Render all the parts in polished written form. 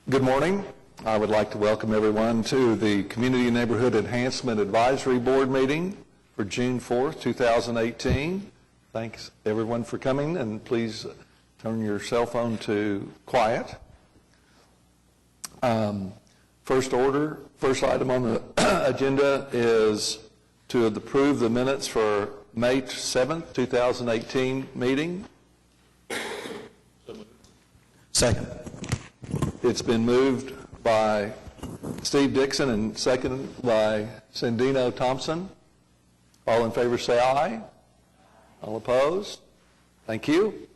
Good morning. I would like to welcome everyone to the Community and Neighborhood Enhancement Advisory Board meeting for June 4th, 2018. Thanks everyone for coming, and please turn your cell phone to quiet. First item on the agenda is to approve the minutes for May 7th, 2018 meeting. Second. It's been moved by Steve Dixon and seconded by Sandino Thompson. All in favor say aye. All opposed? Thank you.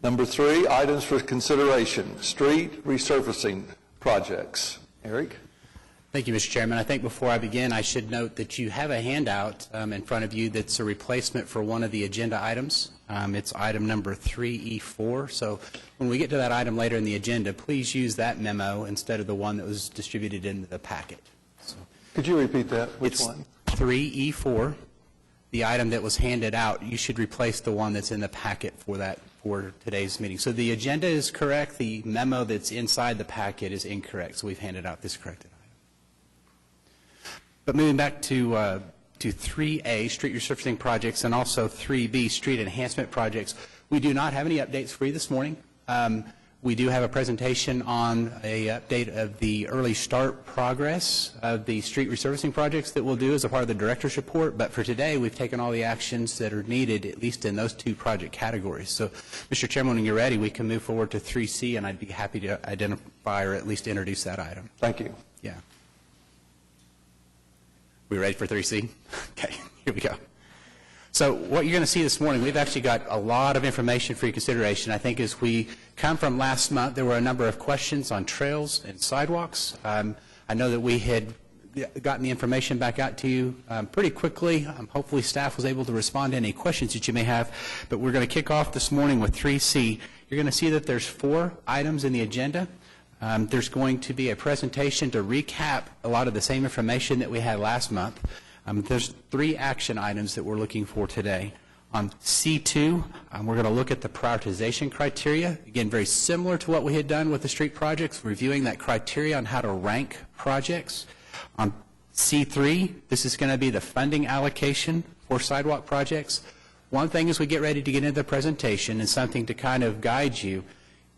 Number 3, items for consideration, street resurfacing projects. Eric? Thank you, Mr. Chairman. I think before I begin, I should note that you have a handout in front of you that's a replacement for one of the agenda items. It's item number 3E4. So when we get to that item later in the agenda, please use that memo instead of the one that was distributed in the packet. So could you repeat that? Which one? 3E4. The item that was handed out, you should replace the one that's in the packet for today's meeting. So the agenda is correct. The memo that's inside the packet is incorrect. So we've handed out this corrected item. But moving back to 3A, street resurfacing projects, and also 3B, street enhancement projects, we do not have any updates for you this morning. We do have a presentation on a update of the early start progress of the street resurfacing projects that we'll do as a part of the director's report. But for today, we've taken all the actions that are needed, at least in those two project categories. So, Mr. Chairman, when you're ready, we can move forward to 3C, and I'd be happy to identify or at least introduce that item. Thank you. Yeah. We ready for 3C? Okay, here we go. So what you're going to see this morning, we've actually got a lot of information for your consideration. I think as we come from last month, there were a number of questions on trails and sidewalks. I know that we had gotten the information back out to you pretty quickly. Hopefully staff was able to respond to any questions that you may have. But we're going to kick off this morning with 3C. You're going to see that there's 4 items in the agenda. There's going to be a presentation to recap a lot of the same information that we had last month. There's 3 action items that we're looking for today. On C2, we're going to look at the prioritization criteria. Again, very similar to what we had done with the street projects, reviewing that criteria on how to rank projects. On C3, this is going to be the funding allocation for sidewalk projects. One thing as we get ready to get into the presentation and something to kind of guide you,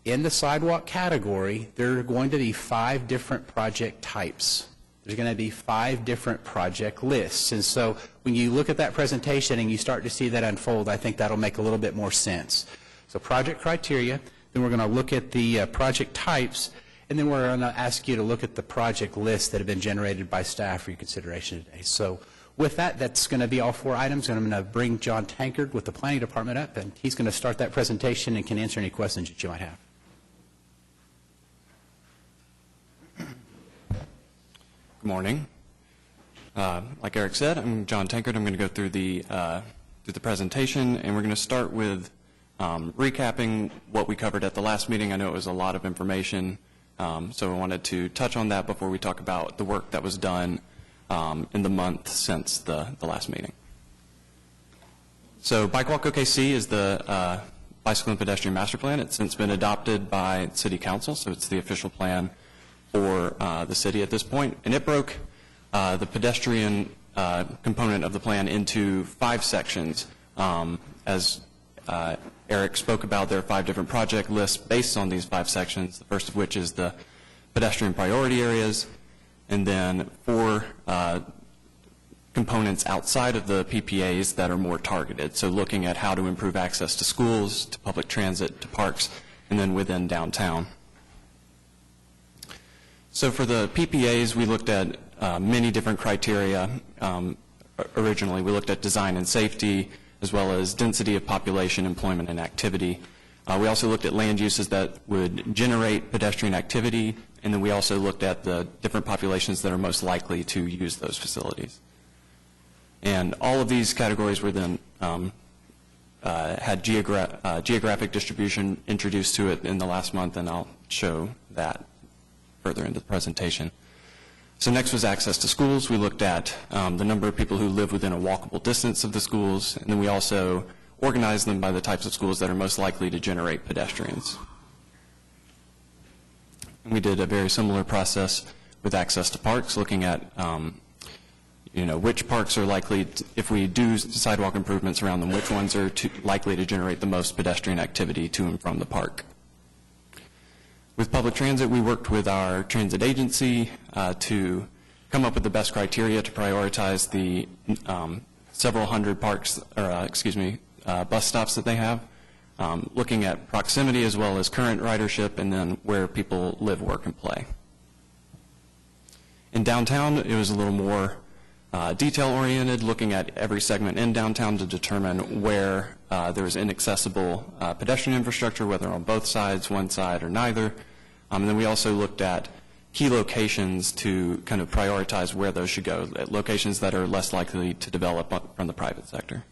in the sidewalk category, there are going to be 5 different project types. There's going to be 5 different project lists. And so when you look at that presentation and you start to see that unfold, I think that'll make a little bit more sense. So project criteria, then we're going to look at the project types, and then we're going to ask you to look at the project lists that have been generated by staff for your consideration today. So with that, that's going to be all 4 items, and I'm going to bring John Tankard with the Planning Department up, and he's going to start that presentation and can answer any questions that you might have. Good morning. Like Eric said, I'm John Tankard. I'm going to go through the presentation, and we're going to start with recapping what we covered at the last meeting. I know it was a lot of information, so I wanted to touch on that before we talk about the work that was done in the month since the last meeting. So Bike Walk OKC is the Bicycle and Pedestrian Master Plan. It's since been adopted by City Council, so it's the official plan for the city at this point, and it broke the pedestrian component of the plan into 5 sections. As Eric spoke about, there are 5 different project lists based on these 5 sections, the first of which is the pedestrian priority areas, and then 4 components outside of the PPAs that are more targeted, so looking at how to improve access to schools, to public transit, to parks, and then within downtown. So for the PPAs, we looked at many different criteria. Originally, we looked at design and safety, as well as density of population, employment, and activity. We also looked at land uses that would generate pedestrian activity, and then we also looked at the different populations that are most likely to use those facilities. And all of these categories were then had geographic distribution introduced to it in the last month, and I'll show that further into the presentation. So next was access to schools. We looked at the number of people who live within a walkable distance of the schools, and then we also organized them by the types of schools that are most likely to generate pedestrians. And we did a very similar process with access to parks, looking at which parks are likely, if we do sidewalk improvements around them, which ones are likely to generate the most pedestrian activity to and from the park. With public transit, we worked with our transit agency to come up with the best criteria to prioritize the several hundred bus stops that they have, looking at proximity as well as current ridership and then where people live, work, and play. In downtown, it was a little more detail-oriented, looking at every segment in downtown to determine where there was inaccessible pedestrian infrastructure, whether on both sides, one side, or neither. And then we also looked at key locations to kind of prioritize where those should go, locations that are less likely to develop from the private sector.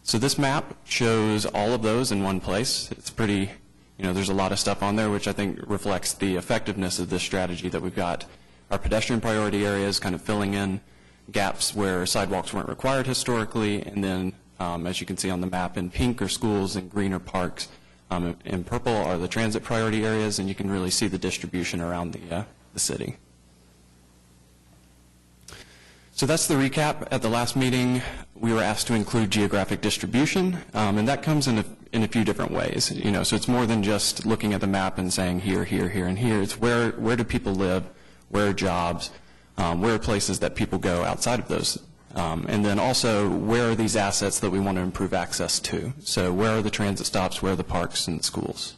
So this map shows all of those in one place. It's pretty, there's a lot of stuff on there, which I think reflects the effectiveness of this strategy that we've got. Our pedestrian priority areas kind of filling in gaps where sidewalks weren't required historically, and then as you can see on the map, in pink are schools and green are parks. In purple are the transit priority areas, and you can really see the distribution around the city. So that's the recap. At the last meeting, we were asked to include geographic distribution, and that comes in a few different ways. So it's more than just looking at the map and saying here, here, here, and here. It's where do people live, where are jobs, where are places that people go outside of those, and then also where are these assets that we want to improve access to. So where are the transit stops, where are the parks and the schools.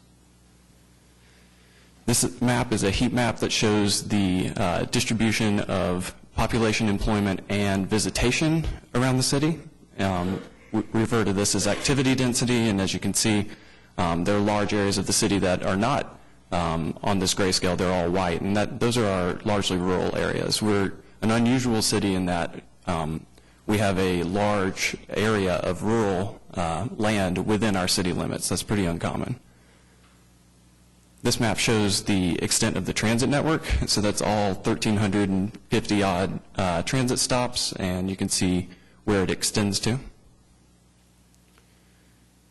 This map is a heat map that shows the distribution of population, employment, and visitation around the city. We refer to this as activity density, and as you can see, there are large areas of the city that are not on this grayscale. They're all white, and those are our largely rural areas. We're an unusual city in that we have a large area of rural land within our city limits. That's pretty uncommon. This map shows the extent of the transit network. So that's all 1,350 odd transit stops, and you can see where it extends to.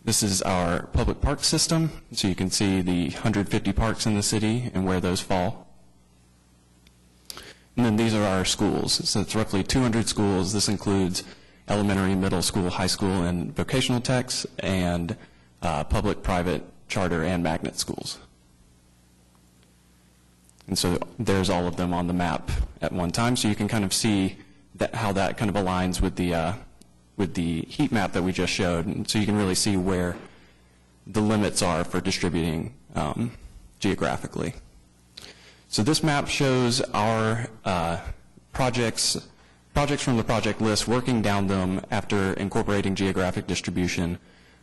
This is our public park system. So you can see the 150 parks in the city and where those fall. And then these are our schools. So it's roughly 200 schools. This includes elementary, middle school, high school, and vocational techs, and public, private, charter, and magnet schools. And so there's all of them on the map at one time. So you can kind of see how that kind of aligns with the heat map that we just showed. And so you can really see where the limits are for distributing geographically. So this map shows our projects from the project list, working down them after incorporating geographic distribution,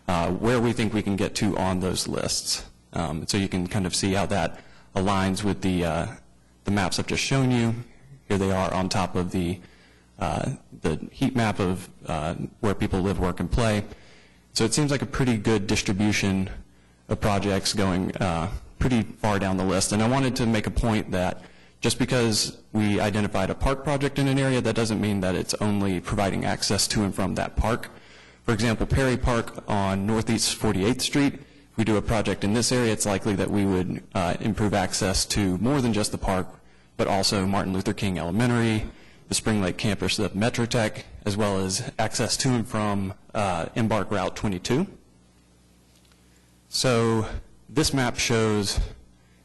where we think we can get to on those lists. So you can kind of see how that aligns with the maps I've just shown you. Here they are on top of the heat map of where people live, work, and play. So it seems like a pretty good distribution of projects going pretty far down the list. And I wanted to make a point that just because we identified a park project in an area, that doesn't mean that it's only providing access to and from that park. For example, Perry Park on Northeast 48th Street, if we do a project in this area, it's likely that we would improve access to more than just the park, but also Martin Luther King Elementary, the Spring Lake campus of Metrotech, as well as access to and from Embark Route 22. So this map shows,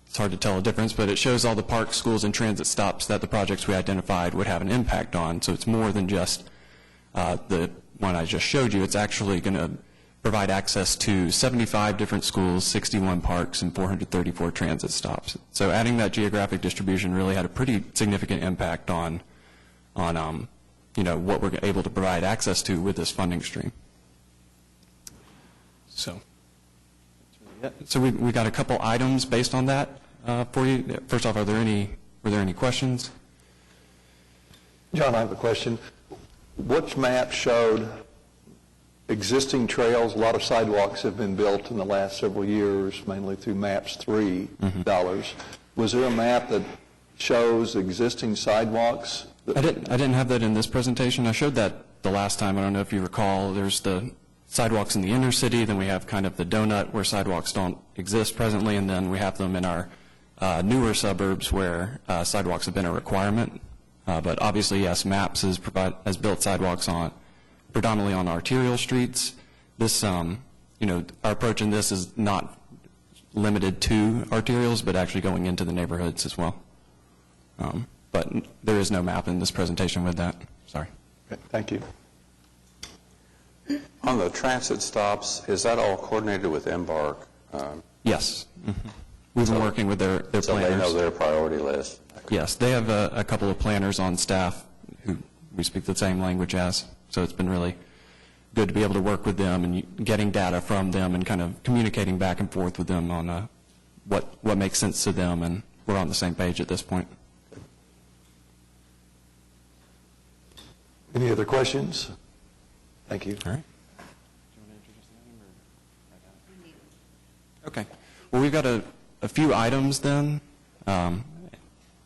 it's hard to tell a difference, but it shows all the parks, schools, and transit stops that the projects we identified would have an impact on. So it's more than just the one I just showed you. It's actually going to provide access to 75 different schools, 61 parks, and 434 transit stops. So adding that geographic distribution really had a pretty significant impact on what we're able to provide access to with this funding stream. So we got a couple items based on that for you. First off, were there any questions? John, I have a question. Which map showed existing trails? A lot of sidewalks have been built in the last several years, mainly through MAPS 3 dollars. Was there a map that shows existing sidewalks? I didn't have that in this presentation. I showed that the last time. I don't know if you recall. There's the sidewalks in the inner city, then we have kind of the donut where sidewalks don't exist presently, and then we have them in our newer suburbs where sidewalks have been a requirement. But obviously, yes, MAPS has built sidewalks predominantly on arterial streets. This, our approach in this is not limited to arterials, but actually going into the neighborhoods as well. But there is no map in this presentation with that. Sorry. Okay, thank you. On the transit stops, is that all coordinated with Embark? Yes. Mm-hmm. We've been working with their planners. So they know their priority list? Yes, they have a couple of planners on staff who we speak the same language as, so it's been really good to be able to work with them and getting data from them and kind of communicating back and forth with them on what makes sense to them, and we're on the same page at this point. Any other questions? Thank you. All right. Okay. Well, we've got a few items then,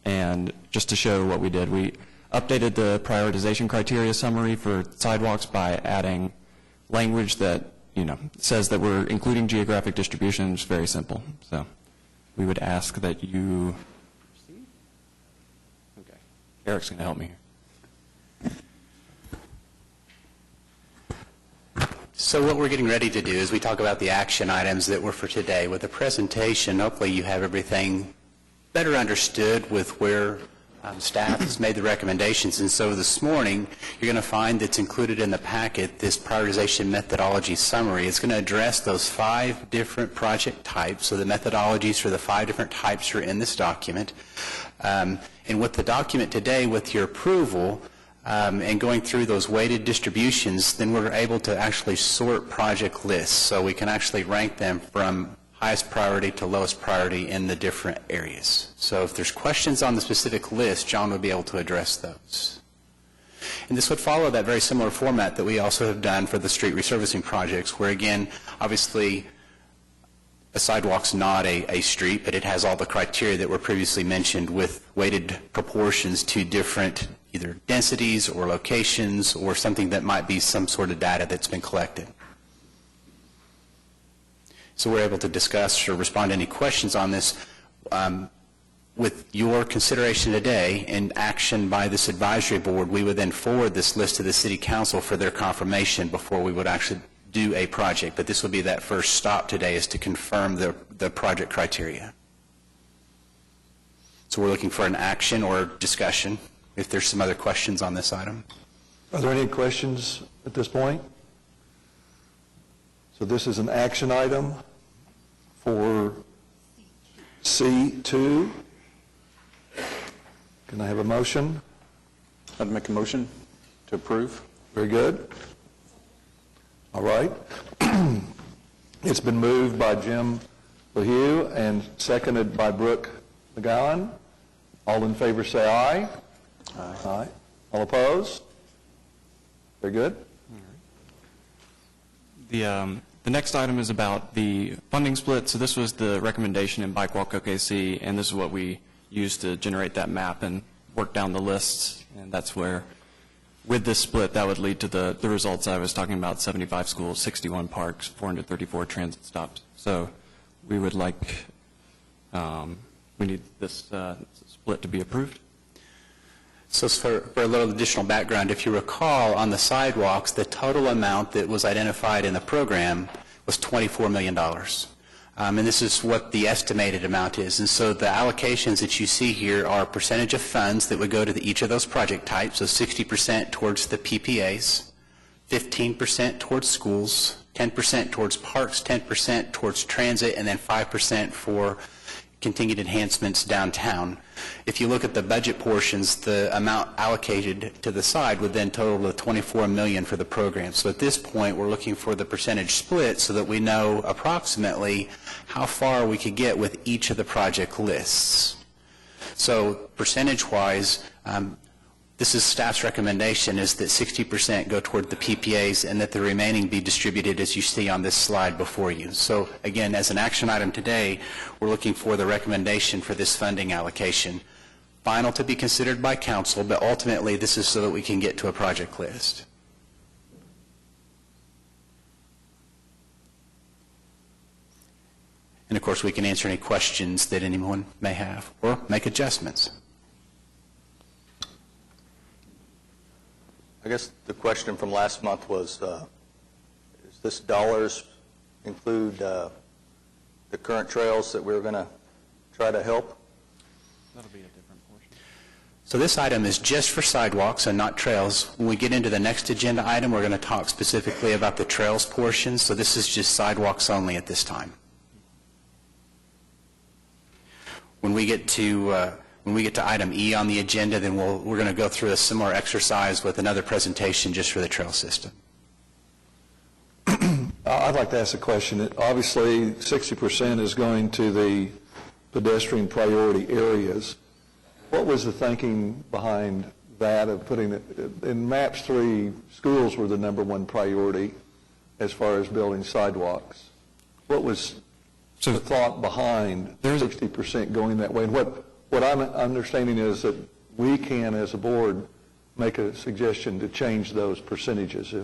and just to show what we did, we updated the prioritization criteria summary for sidewalks by adding language that, says that we're including geographic distribution. It's very simple. So we would ask that you... Okay. Eric's going to help me here. So what we're getting ready to do is we talk about the action items that were for today. With the presentation, hopefully you have everything better understood with where staff has made the recommendations. And so this morning, you're going to find that's included in the packet this prioritization methodology summary. It's going to address those 5 different project types. So the methodologies for the 5 different types are in this document. And with the document today, with your approval, and going through those weighted distributions, then we're able to actually sort project lists. So we can actually rank them from highest priority to lowest priority in the different areas. So if there's questions on the specific list, John would be able to address those. And this would follow that very similar format that we also have done for the street resurfacing projects, where again, obviously, a sidewalk's not a street, but it has all the criteria that were previously mentioned with weighted proportions to different either densities or locations or something that might be some sort of data that's been collected. So we're able to discuss or respond to any questions on this with your consideration today and action by this advisory board. We would then forward this list to the City Council for their confirmation before we would actually do a project. But this will be that first stop today, is to confirm the project criteria. So we're looking for an action or discussion if there's some other questions on this item. Are there any questions at this point? So this is an action item for C2. Can I have a motion? I'd make a motion to approve. Very good. All right. It's been moved by Jim LaHue and seconded by Brooke McGowan. All in favor say aye. Aye. Aye. All opposed? Very good. The next item is about the funding split. So this was the recommendation in Bike Walk OKC, and this is what we used to generate that map and work down the lists. And that's where, with this split, that would lead to the results I was talking about: 75 schools, 61 parks, 434 transit stops. So we would like, we need this split to be approved. So for a little additional background, if you recall, on the sidewalks, the total amount that was identified in the program was $24 million. And this is what the estimated amount is. And so the allocations that you see here are a percentage of funds that would go to each of those project types. So 60% towards the PPAs, 15% towards schools, 10% towards parks, 10% towards transit, and then 5% for continued enhancements downtown. If you look at the budget portions, the amount allocated to the side would then total the $24 million for the program. So at this point, we're looking for the percentage split so that we know approximately how far we could get with each of the project lists. So percentage-wise, this is staff's recommendation, is that 60% go toward the PPAs and that the remaining be distributed as you see on this slide before you. So again, as an action item today, we're looking for the recommendation for this funding allocation. Final to be considered by council, but ultimately this is so that we can get to a project list. And of course, we can answer any questions that anyone may have or make adjustments. I guess the question from last month was, does this dollars include the current trails that we're going to try to help? That'll be a different portion. So this item is just for sidewalks and not trails. When we get into the next agenda item, we're going to talk specifically about the trails portion. So this is just sidewalks only at this time. When we get to item E on the agenda, then we're going to go through a similar exercise with another presentation just for the trail system. I'd like to ask a question. Obviously, 60% is going to the pedestrian priority areas. What was the thinking behind that of putting it, in MAPS 3, schools were the #1 priority as far as building sidewalks. What was the thought behind 60% going that way? And what I'm understanding is that we can, as a board, make a suggestion to change those percentages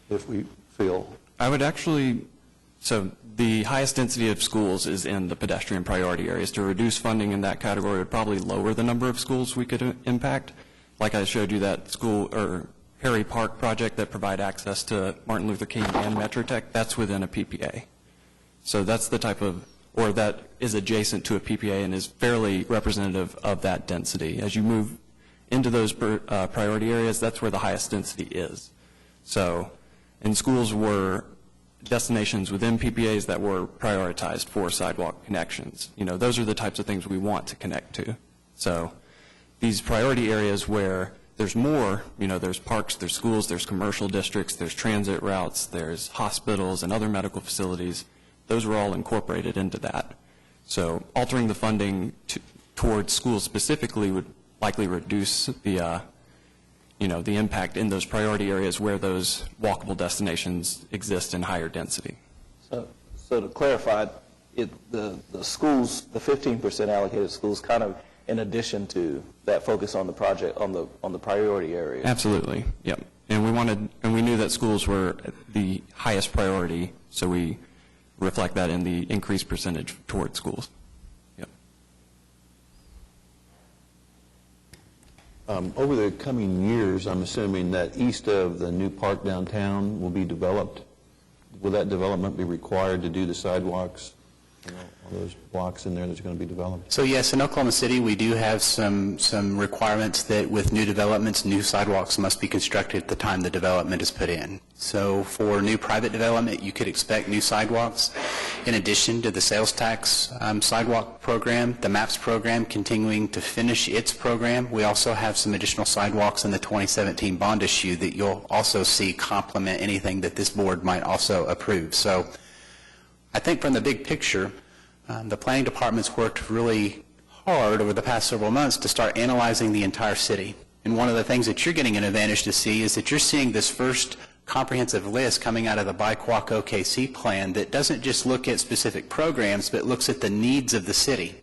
if we feel. I would actually, so the highest density of schools is in the pedestrian priority areas. To reduce funding in that category would probably lower the number of schools we could impact. Like I showed you that school or Harry Park project that provide access to Martin Luther King and Metrotech, that's within a PPA. So that's the type of, or that is adjacent to a PPA and is fairly representative of that density. As you move into those priority areas, that's where the highest density is. So, and schools were destinations within PPAs that were prioritized for sidewalk connections. You know, those are the types of things we want to connect to. So these priority areas where there's more, you know, there's parks, there's schools, there's commercial districts, there's transit routes, there's hospitals and other medical facilities, those were all incorporated into that. So altering the funding towards schools specifically would likely reduce the the impact in those priority areas where those walkable destinations exist in higher density. So to clarify, the schools, the 15% allocated schools, kind of in addition to that focus on the project on the priority areas. Absolutely, yep. And we knew that schools were the highest priority, so we reflect that in the increased percentage toward schools. Yep. Over the coming years, I'm assuming that east of the new park downtown will be developed. Will that development be required to do the sidewalks? You know, all those blocks in there that's going to be developed? So yes, in Oklahoma City, we do have some requirements that with new developments, new sidewalks must be constructed at the time the development is put in. So for new private development, you could expect new sidewalks. In addition to the sales tax sidewalk program, the MAPS program continuing to finish its program, we also have some additional sidewalks in the 2017 bond issue that you'll also see complement anything that this board might also approve. So I think from the big picture, the planning department's worked really hard over the past several months to start analyzing the entire city. And one of the things that you're getting an advantage to see is that you're seeing this first comprehensive list coming out of the Bike Walk OKC plan that doesn't just look at specific programs, but looks at the needs of the city.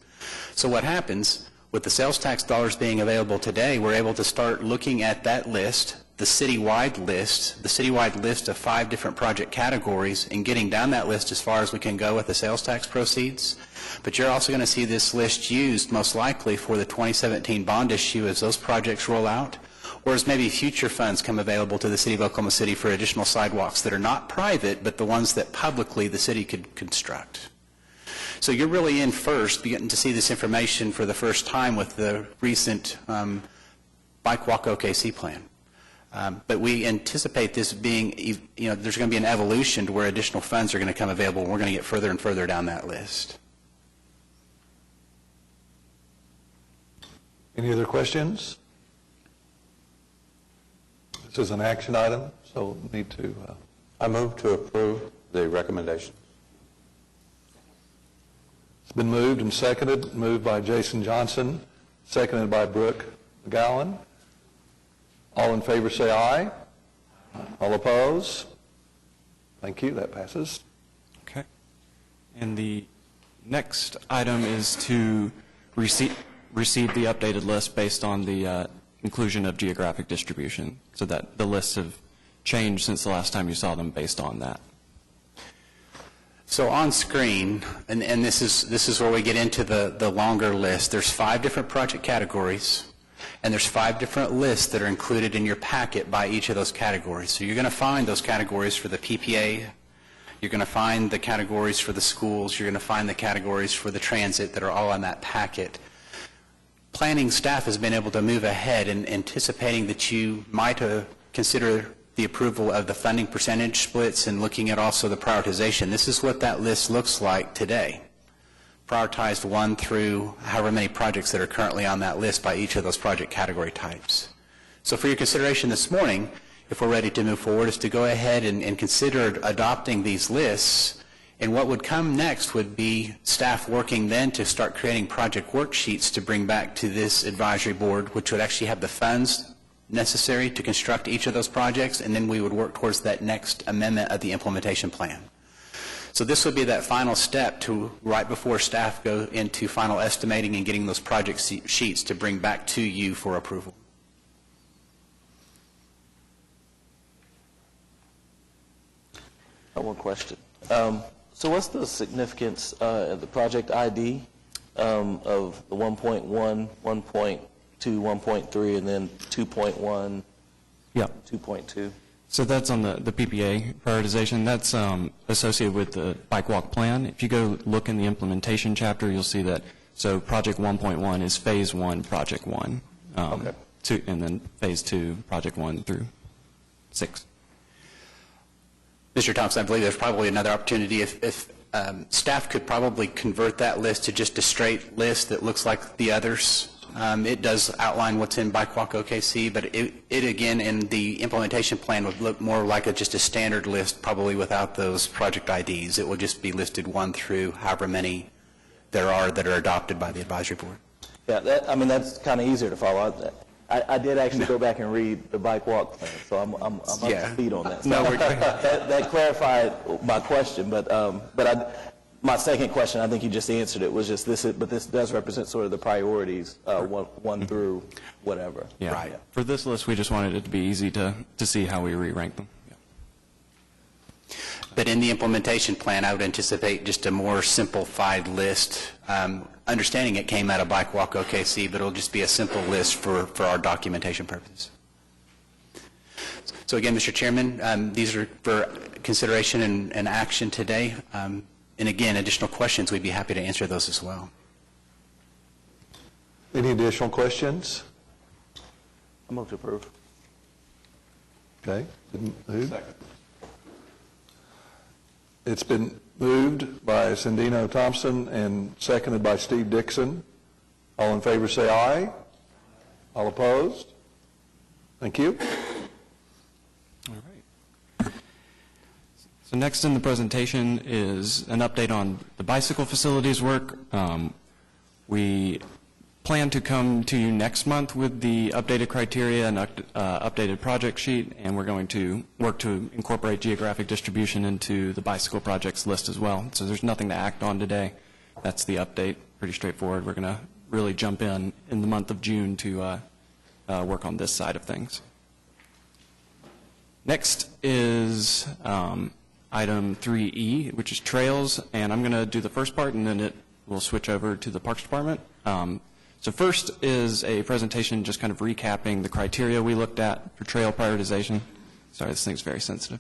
So what happens with the sales tax dollars being available today, we're able to start looking at that list, the citywide list of 5 different project categories, and getting down that list as far as we can go with the sales tax proceeds. But you're also going to see this list used most likely for the 2017 bond issue as those projects roll out, or as maybe future funds come available to the city of Oklahoma City for additional sidewalks that are not private, but the ones that publicly the city could construct. So you're really in first, beginning to see this information for the first time with the recent Bike Walk OKC plan. But we anticipate this being, there's going to be an evolution to where additional funds are going to come available, and we're going to get further and further down that list. Any other questions? This is an action item, so we need to... I move to approve the recommendation. It's been moved and seconded, moved by Jason Johnson, seconded by Brooke McGowan. All in favor say aye. All opposed? Thank you, that passes. Okay. And the next item is to receive the updated list based on the inclusion of geographic distribution, so that the lists have changed since the last time you saw them based on that. So on screen, and this is where we get into the longer list, there's 5 different project categories, and there's 5 different lists that are included in your packet by each of those categories. So you're going to find those categories for the PPA, you're going to find the categories for the schools, you're going to find the categories for the transit that are all on that packet. Planning staff has been able to move ahead in anticipating that you might consider the approval of the funding percentage splits and looking at also the prioritization. This is what that list looks like today. Prioritized 1 through however many projects that are currently on that list by each of those project category types. So for your consideration this morning, if we're ready to move forward, is to go ahead and consider adopting these lists. And what would come next would be staff working then to start creating project worksheets to bring back to this advisory board, which would actually have the funds necessary to construct each of those projects, and then we would work towards that next amendment of the implementation plan. So this would be that final step to right before staff go into final estimating and getting those project sheets to bring back to you for approval. One question. So what's the significance of the project ID of the 1.1, 1.2, 1.3, and then 2.1, Yeah. 2.2? So that's on the PPA prioritization. That's associated with the bike walk plan. If you go look in the implementation chapter, you'll see that. So project 1.1 is phase 1, project 1. Okay. And then phase 2, project 1 through 6. Mr. Thompson, I believe there's probably another opportunity if staff could probably convert that list to just a straight list that looks like the others. It does outline what's in Bike Walk OKC, but it again in the implementation plan would look more like just a standard list, probably without those project IDs. It will just be listed 1 through however many there are that are adopted by the advisory board. Yeah, that's kind of easier to follow. I did actually go back and read the bike walk plan, so I'm up to speed on that. So No, that clarified my question, but my second question, I think you just answered it, was just this. But this does represent sort of the priorities, 1 through whatever. Yeah. Right. For this list, we just wanted it to be easy to see how we re-rank them. But in the implementation plan, I would anticipate just a more simplified list. Understanding it came out of Bike Walk OKC, but it'll just be a simple list for our documentation purposes. So again, Mr. Chairman, these are for consideration and action today. And again, additional questions, we'd be happy to answer those as well. Any additional questions? I move to approve. Okay. Second. It's been moved by Cindino Thompson and seconded by Steve Dixon. All in favor say aye. All opposed? Thank you. All right. So next in the presentation is an update on the bicycle facilities work. We plan to come to you next month with the updated criteria and updated project sheet, and we're going to work to incorporate geographic distribution into the bicycle projects list as well. So there's nothing to act on today. That's the update. Pretty straightforward. We're going to really jump in the month of June to work on this side of things. Next is item 3E, which is trails, and I'm going to do the first part, and then we'll switch over to the Parks Department. So first is a presentation just kind of recapping the criteria we looked at for trail prioritization. Sorry, this thing's very sensitive.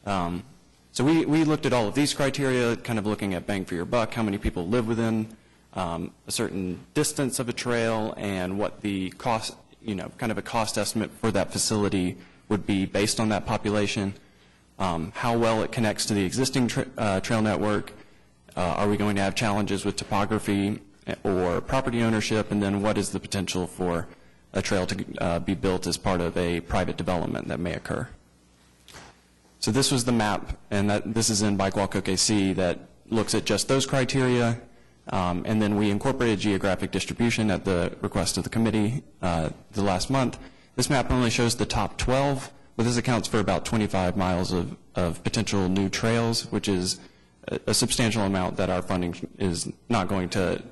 So we looked at all of these criteria, kind of looking at bang for your buck, how many people live within a certain distance of a trail, and what the cost, kind of a cost estimate for that facility would be based on that population, how well it connects to the existing trail network, are we going to have challenges with topography or property ownership, and then what is the potential for a trail to be built as part of a private development that may occur. So this was the map, and this is in Bike Walk OKC that looks at just those criteria, and then we incorporated geographic distribution at the request of the committee the last month. This map only shows the top 12, but this accounts for about 25 miles of potential new trails, which is a substantial amount that our funding is not going to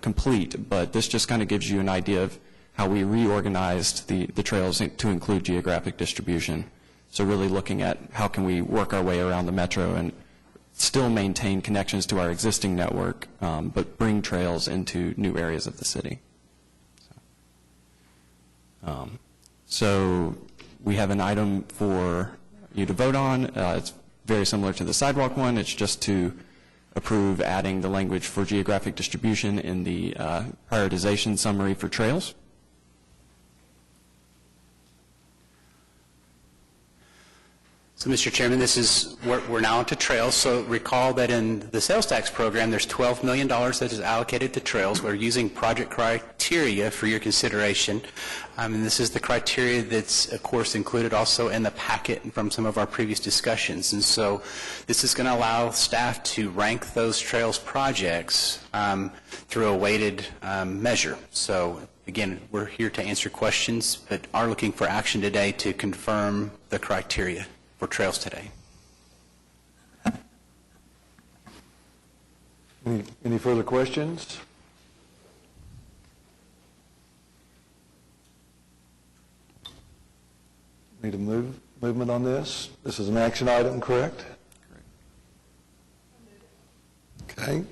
complete, but this just kind of gives you an idea of how we reorganized the trails to include geographic distribution. So really looking at how can we work our way around the metro and still maintain connections to our existing network, but bring trails into new areas of the city. So we have an item for you to vote on. It's very similar to the sidewalk one. It's just to approve adding the language for geographic distribution in the prioritization summary for trails. So, Mr. Chairman, we're now onto trails. So recall that in the sales tax program, there's $12 million that is allocated to trails. We're using project criteria for your consideration. And this is the criteria that's, of course, included also in the packet from some of our previous discussions. And so this is going to allow staff to rank those trails projects through a weighted measure. So again, we're here to answer questions, but are looking for action today to confirm the criteria for trails today. Any further questions? Need a movement on this? This is an action item, correct? Okay.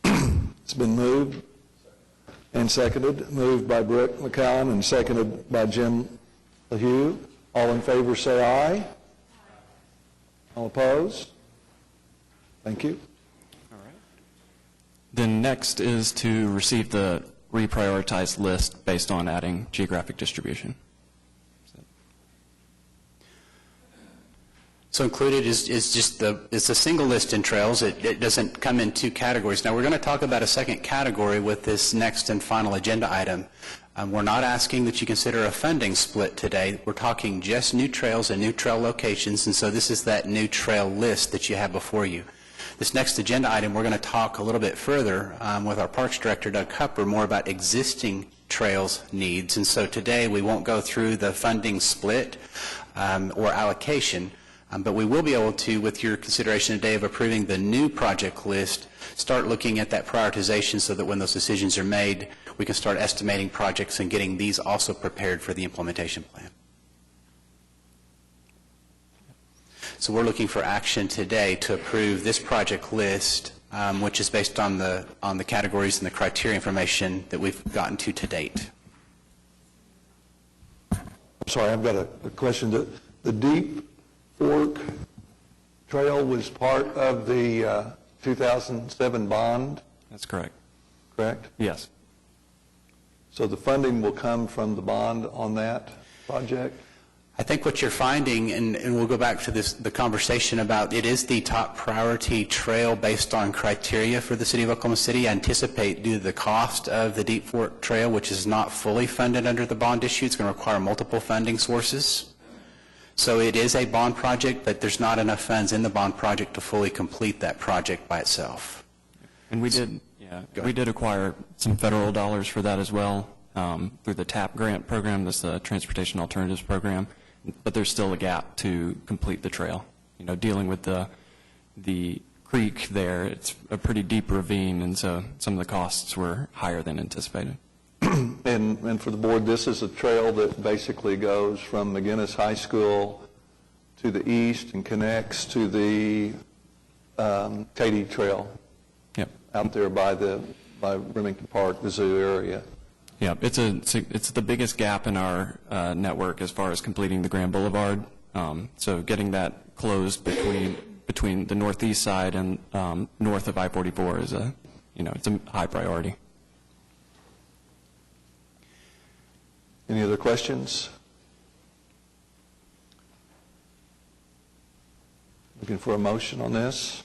It's been moved and seconded. Moved by Brooke McCowan and seconded by Jim LaHue. All in favor say aye. All opposed? Thank you. All right. Then next is to receive the reprioritized list based on adding geographic distribution. So included is just it's a single list in trails. It doesn't come in two categories. Now we're going to talk about a second category with this next and final agenda item. We're not asking that you consider a funding split today. We're talking just new trails and new trail locations, and so this is that new trail list that you have before you. This next agenda item, we're going to talk a little bit further with our Parks Director, Doug Cupper, more about existing trails needs. And so today we won't go through the funding split or allocation, but we will be able to, with your consideration today of approving the new project list, start looking at that prioritization so that when those decisions are made, we can start estimating projects and getting these also prepared for the implementation plan. So we're looking for action today to approve this project list, which is based on the categories and the criteria information that we've gotten to date. I'm sorry, I've got a question. The Deep Fork Trail was part of the 2007 bond, That's correct. correct? Yes. So the funding will come from the bond on that project? I think what you're finding, and we'll go back to the conversation about it is the top priority trail based on criteria for the City of Oklahoma City. I anticipate due to the cost of the Deep Fork Trail, which is not fully funded under the bond issue, it's going to require multiple funding sources. So it is a bond project, but there's not enough funds in the bond project to fully complete that project by itself. And we did acquire some federal dollars for that as well through the TAP grant program, that's the Transportation Alternatives Program. But there's still a gap to complete the trail. You know, dealing with the creek there, it's a pretty deep ravine, and so some of the costs were higher than anticipated. And for the board, this is a trail that basically goes from McGinnis High School to the east and connects to the Katy Trail. Yep. Out there by Remington Park, the zoo area. Yeah, it's the biggest gap in our network as far as completing the Grand Boulevard. So getting that closed between the northeast side and north of I-44 is it's a high priority. Any other questions? Looking for a motion on this?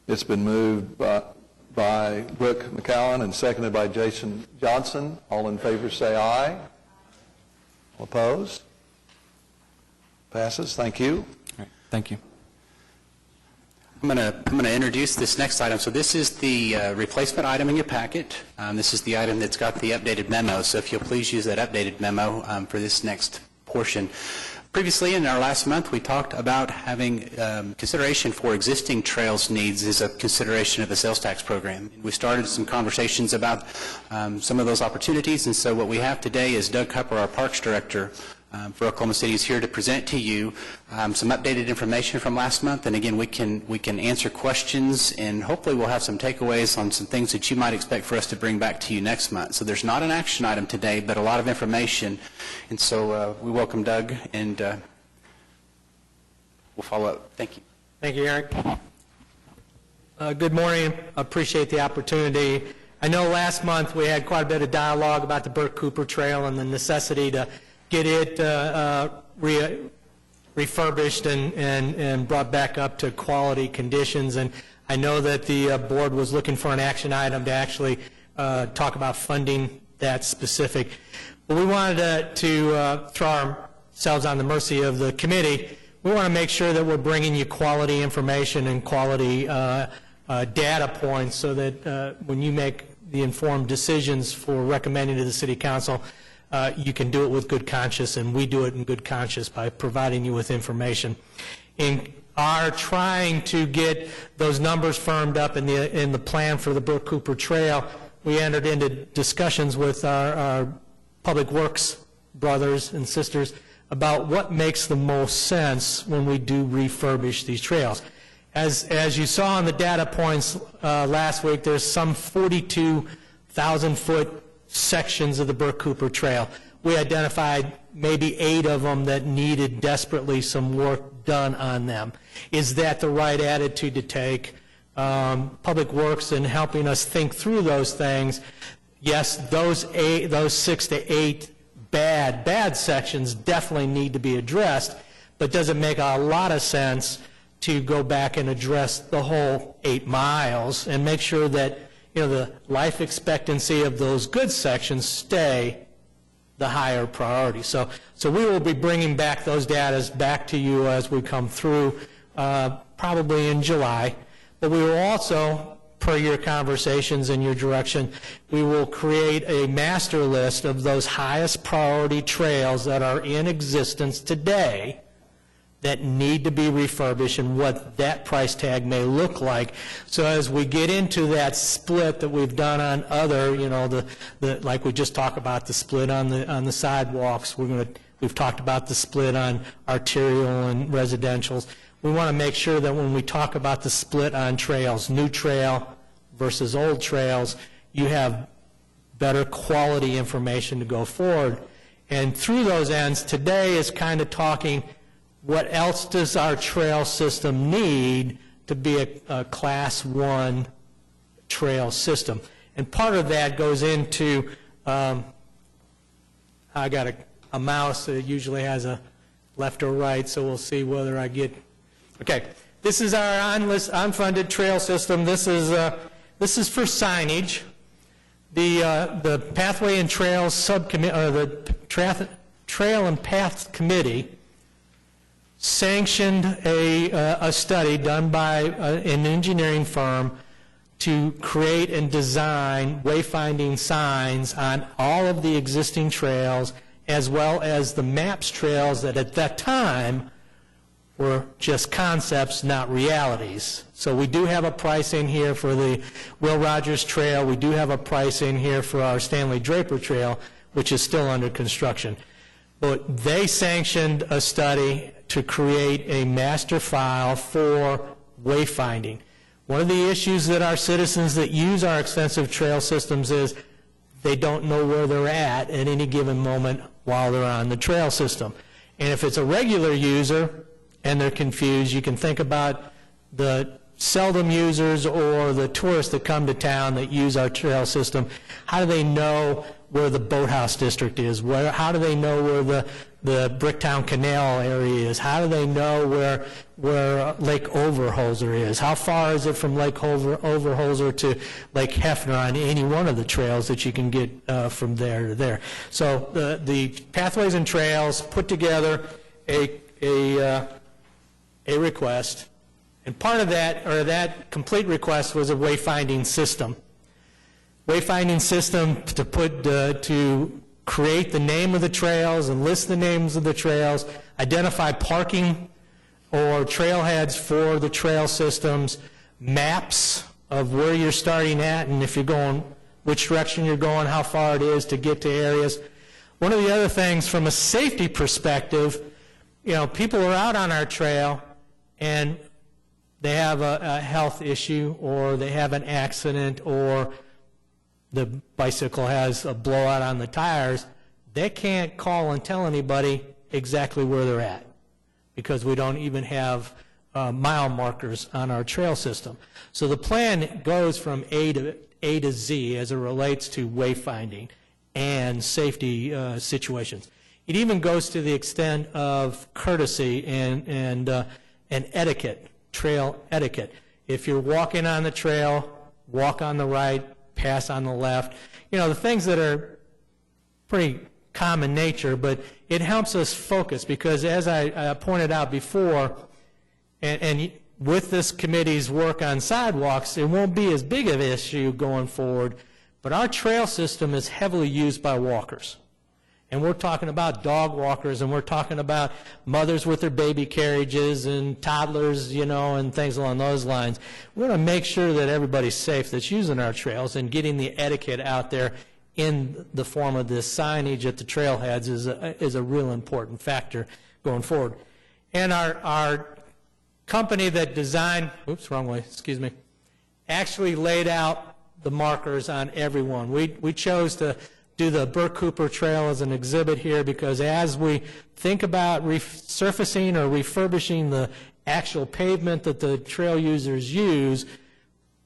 It's been moved by Brooke McCowan and seconded by Jason Johnson. All in favor say aye. All opposed? Passes. Thank you. All right, thank you. I'm going to introduce this next item. So this is the replacement item in your packet. This is the item that's got the updated memo. So if you'll please use that updated memo for this next portion. Previously, in our last month, we talked about having consideration for existing trails needs as a consideration of the sales tax program. We started some conversations about some of those opportunities, and so what we have today is Doug Cupper, our Parks Director, for Oklahoma City is here to present to you some updated information from last month. And again, we can answer questions, and hopefully we'll have some takeaways on some things that you might expect for us to bring back to you next month. So there's not an action item today, but a lot of information. And so we welcome Doug, and we'll follow up. Thank you. Thank you, Eric. Good morning. I appreciate the opportunity. I know last month we had quite a bit of dialogue about the Burke Cooper Trail and the necessity to get it refurbished and brought back up to quality conditions. And I know that the board was looking for an action item to actually talk about funding that specific. But we wanted to throw ourselves on the mercy of the committee. We want to make sure that we're bringing you quality information and quality data points so that when you make the informed decisions for recommending to the City Council, you can do it with good conscience, and we do it in good conscience by providing you with information. In our trying to get those numbers firmed up in the plan for the Burke Cooper Trail, we entered into discussions with our Public Works brothers and sisters about what makes the most sense when we do refurbish these trails. As you saw on the data points last week, there's some 42,000-foot sections of the Burke Cooper Trail. We identified maybe 8 of them that needed desperately some work done on them. Is that the right attitude to take? Public Works in helping us think through those things. Yes, those 6 to 8 bad sections definitely need to be addressed, but does it make a lot of sense to go back and address the whole 8 miles and make sure that the life expectancy of those good sections stay the higher priority. So we will be bringing back those data back to you as we come through, probably in July. But we will also, per your conversations and your direction, we will create a master list of those highest priority trails that are in existence today that need to be refurbished and what that price tag may look like. So as we get into that split that we've done on other, like we just talked about the split on the sidewalks, we've talked about the split on arterial and residentials. We want to make sure that when we talk about the split on trails, new trail versus old trails, you have better quality information to go forward. And through those ends, today is kind of talking, what else does our trail system need to be a Class 1 trail system? And part of that goes into, I got a mouse that usually has a left or right, so we'll see whether I get, okay. This is our unfunded trail system. This is for signage. The Pathway and Trails Subcommittee, or the Trail and Paths Committee, sanctioned a study done by an engineering firm to create and design wayfinding signs on all of the existing trails, as well as the MAPS trails that at that time were just concepts, not realities. So we do have a price in here for the Will Rogers Trail. We do have a price in here for our Stanley Draper Trail, which is still under construction. But they sanctioned a study to create a master file for wayfinding. One of the issues that our citizens that use our extensive trail systems is they don't know where they're at any given moment while they're on the trail system. And if it's a regular user and they're confused, you can think about the seldom users or the tourists that come to town that use our trail system. How do they know where the Boathouse District is? How do they know where the Bricktown Canal area is? How do they know where Lake Overholser is? How far is it from Lake Overholser to Lake Hefner on any one of the trails that you can get from there to there? So the Pathways and Trails put together a request, and part of that, or that complete request, was a wayfinding system. Wayfinding system to create the name of the trails and list the names of the trails, identify parking or trailheads for the trail systems, maps of where you're starting at and if you're going, which direction you're going, how far it is to get to areas. One of the other things from a safety perspective, people are out on our trail and they have a health issue, or they have an accident, or the bicycle has a blowout on the tires. They can't call and tell anybody exactly where they're at because we don't even have mile markers on our trail system. So the plan goes from A to Z as it relates to wayfinding and safety situations. It even goes to the extent of courtesy and etiquette, trail etiquette. If you're walking on the trail, walk on the right, pass on the left. The things that are pretty common nature, but it helps us focus because, as I pointed out before, and with this committee's work on sidewalks, it won't be as big of an issue going forward, but our trail system is heavily used by walkers. And we're talking about dog walkers, and we're talking about mothers with their baby carriages and toddlers, and things along those lines. We want to make sure that everybody's safe that's using our trails, and getting the etiquette out there in the form of this signage at the trailheads is a real important factor going forward. And our company that designed, actually laid out the markers on everyone. We chose to do the Burke Cooper Trail as an exhibit here because as we think about resurfacing or refurbishing the actual pavement that the trail users use,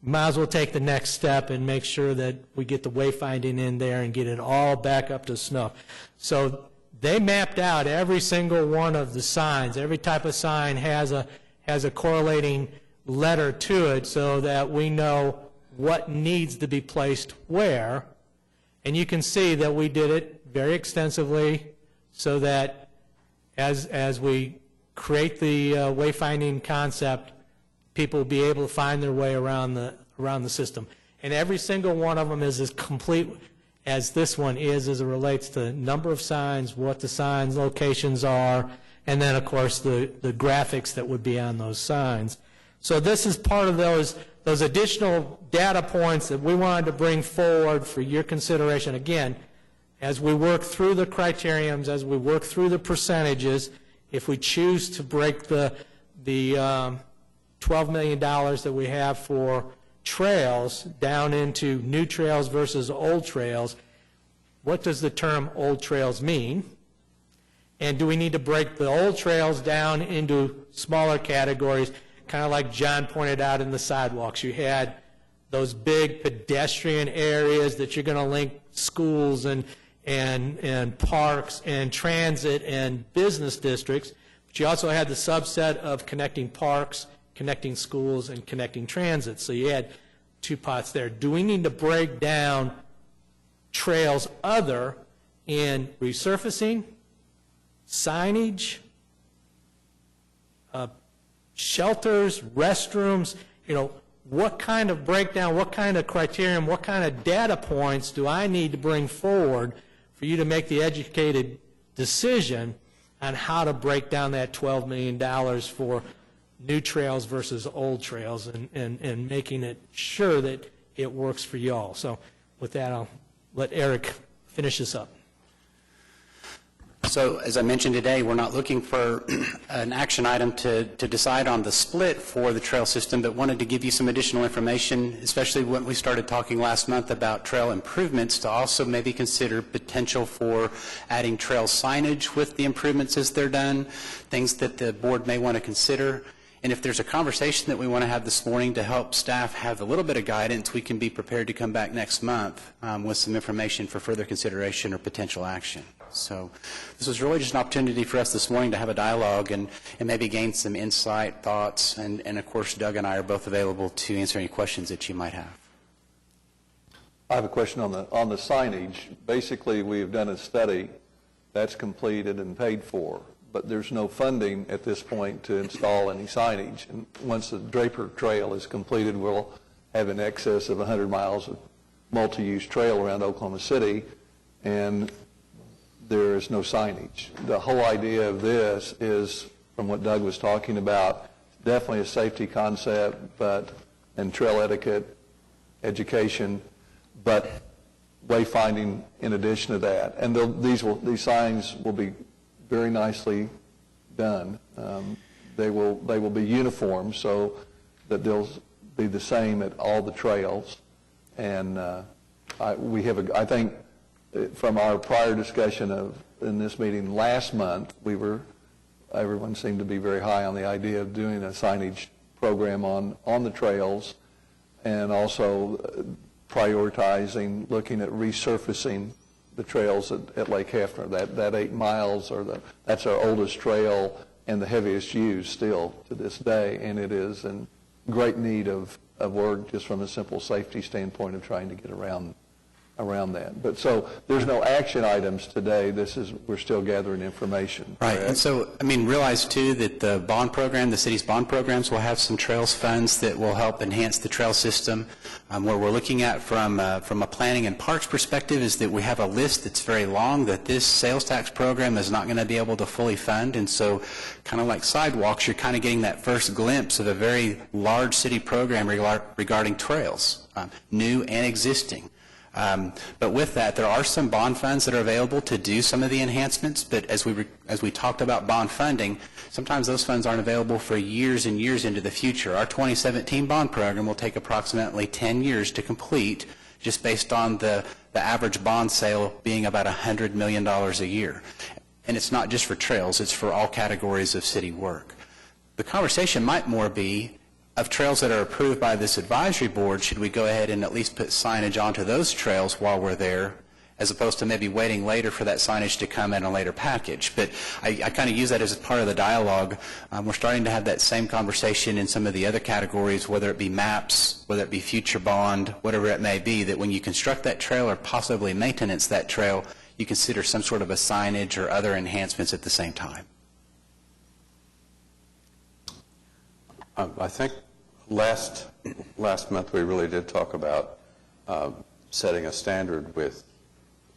might as well take the next step and make sure that we get the wayfinding in there and get it all back up to snuff. So they mapped out every single one of the signs. Every type of sign has a correlating letter to it so that we know what needs to be placed where. And you can see that we did it very extensively so that as we create the wayfinding concept, people will be able to find their way around the system. And every single one of them is as complete as this one is as it relates to number of signs, what the signs' locations are, and then, of course, the graphics that would be on those signs. So this is part of those additional data points that we wanted to bring forward for your consideration. Again, as we work through the criteriums, as we work through the percentages, if we choose to break the $12 million that we have for trails down into new trails versus old trails, what does the term old trails mean? And do we need to break the old trails down into smaller categories, kind of like John pointed out in the sidewalks? You had those big pedestrian areas that you're going to link schools and parks and transit and business districts, but you also had the subset of connecting parks, connecting schools, and connecting transit. So you had two pots there. Do we need to break down trails other in resurfacing, signage, shelters, restrooms? What kind of breakdown, what kind of criterion, what kind of data points do I need to bring forward for you to make the educated decision on how to break down that $12 million for new trails versus old trails and making it sure that it works for you all. So with that, I'll let Eric finish this up. So as I mentioned today, we're not looking for an action item to decide on the split for the trail system, but wanted to give you some additional information, especially when we started talking last month about trail improvements, to also maybe consider potential for adding trail signage with the improvements as they're done, things that the board may want to consider. And if there's a conversation that we want to have this morning to help staff have a little bit of guidance, we can be prepared to come back next month with some information for further consideration or potential action. So this was really just an opportunity for us this morning to have a dialogue and maybe gain some insight, thoughts, and of course Doug and I are both available to answer any questions that you might have. I have a question on the signage. Basically, we have done a study that's completed and paid for, but there's no funding at this point to install any signage. And once the Draper Trail is completed, we'll have in excess of 100 miles of multi-use trail around Oklahoma City, and there is no signage. The whole idea of this is, from what Doug was talking about, definitely a safety concept, and trail etiquette, education, but wayfinding in addition to that. And these signs will be very nicely done. They will be uniform so that they'll be the same at all the trails. And I think from our prior discussion in this meeting last month, everyone seemed to be very high on the idea of doing a signage program on the trails, and also prioritizing looking at resurfacing the trails at Lake Hefner. That 8 miles, that's our oldest trail and the heaviest used still to this day, and it is in great need of work just from a simple safety standpoint of trying to get around that. But so there's no action items today. We're still gathering information. Right. Correct? And so, realize too that the bond program, the city's bond programs will have some trails funds that will help enhance the trail system. What we're looking at from a planning and parks perspective is that we have a list that's very long that this sales tax program is not going to be able to fully fund. And so, kind of like sidewalks, you're kind of getting that first glimpse of a very large city program regarding trails, new and existing. But with that, there are some bond funds that are available to do some of the enhancements, but as we talked about bond funding, sometimes those funds aren't available for years and years into the future. Our 2017 bond program will take approximately 10 years to complete, just based on the average bond sale being about $100 million a year. And it's not just for trails, it's for all categories of city work. The conversation might more be, of trails that are approved by this advisory board, should we go ahead and at least put signage onto those trails while we're there, as opposed to maybe waiting later for that signage to come in a later package? But I kind of use that as part of the dialogue. We're starting to have that same conversation in some of the other categories, whether it be maps, whether it be future bond, whatever it may be, that when you construct that trail or possibly maintenance that trail, you consider some sort of a signage or other enhancements at the same time. I think last month we really did talk about setting a standard with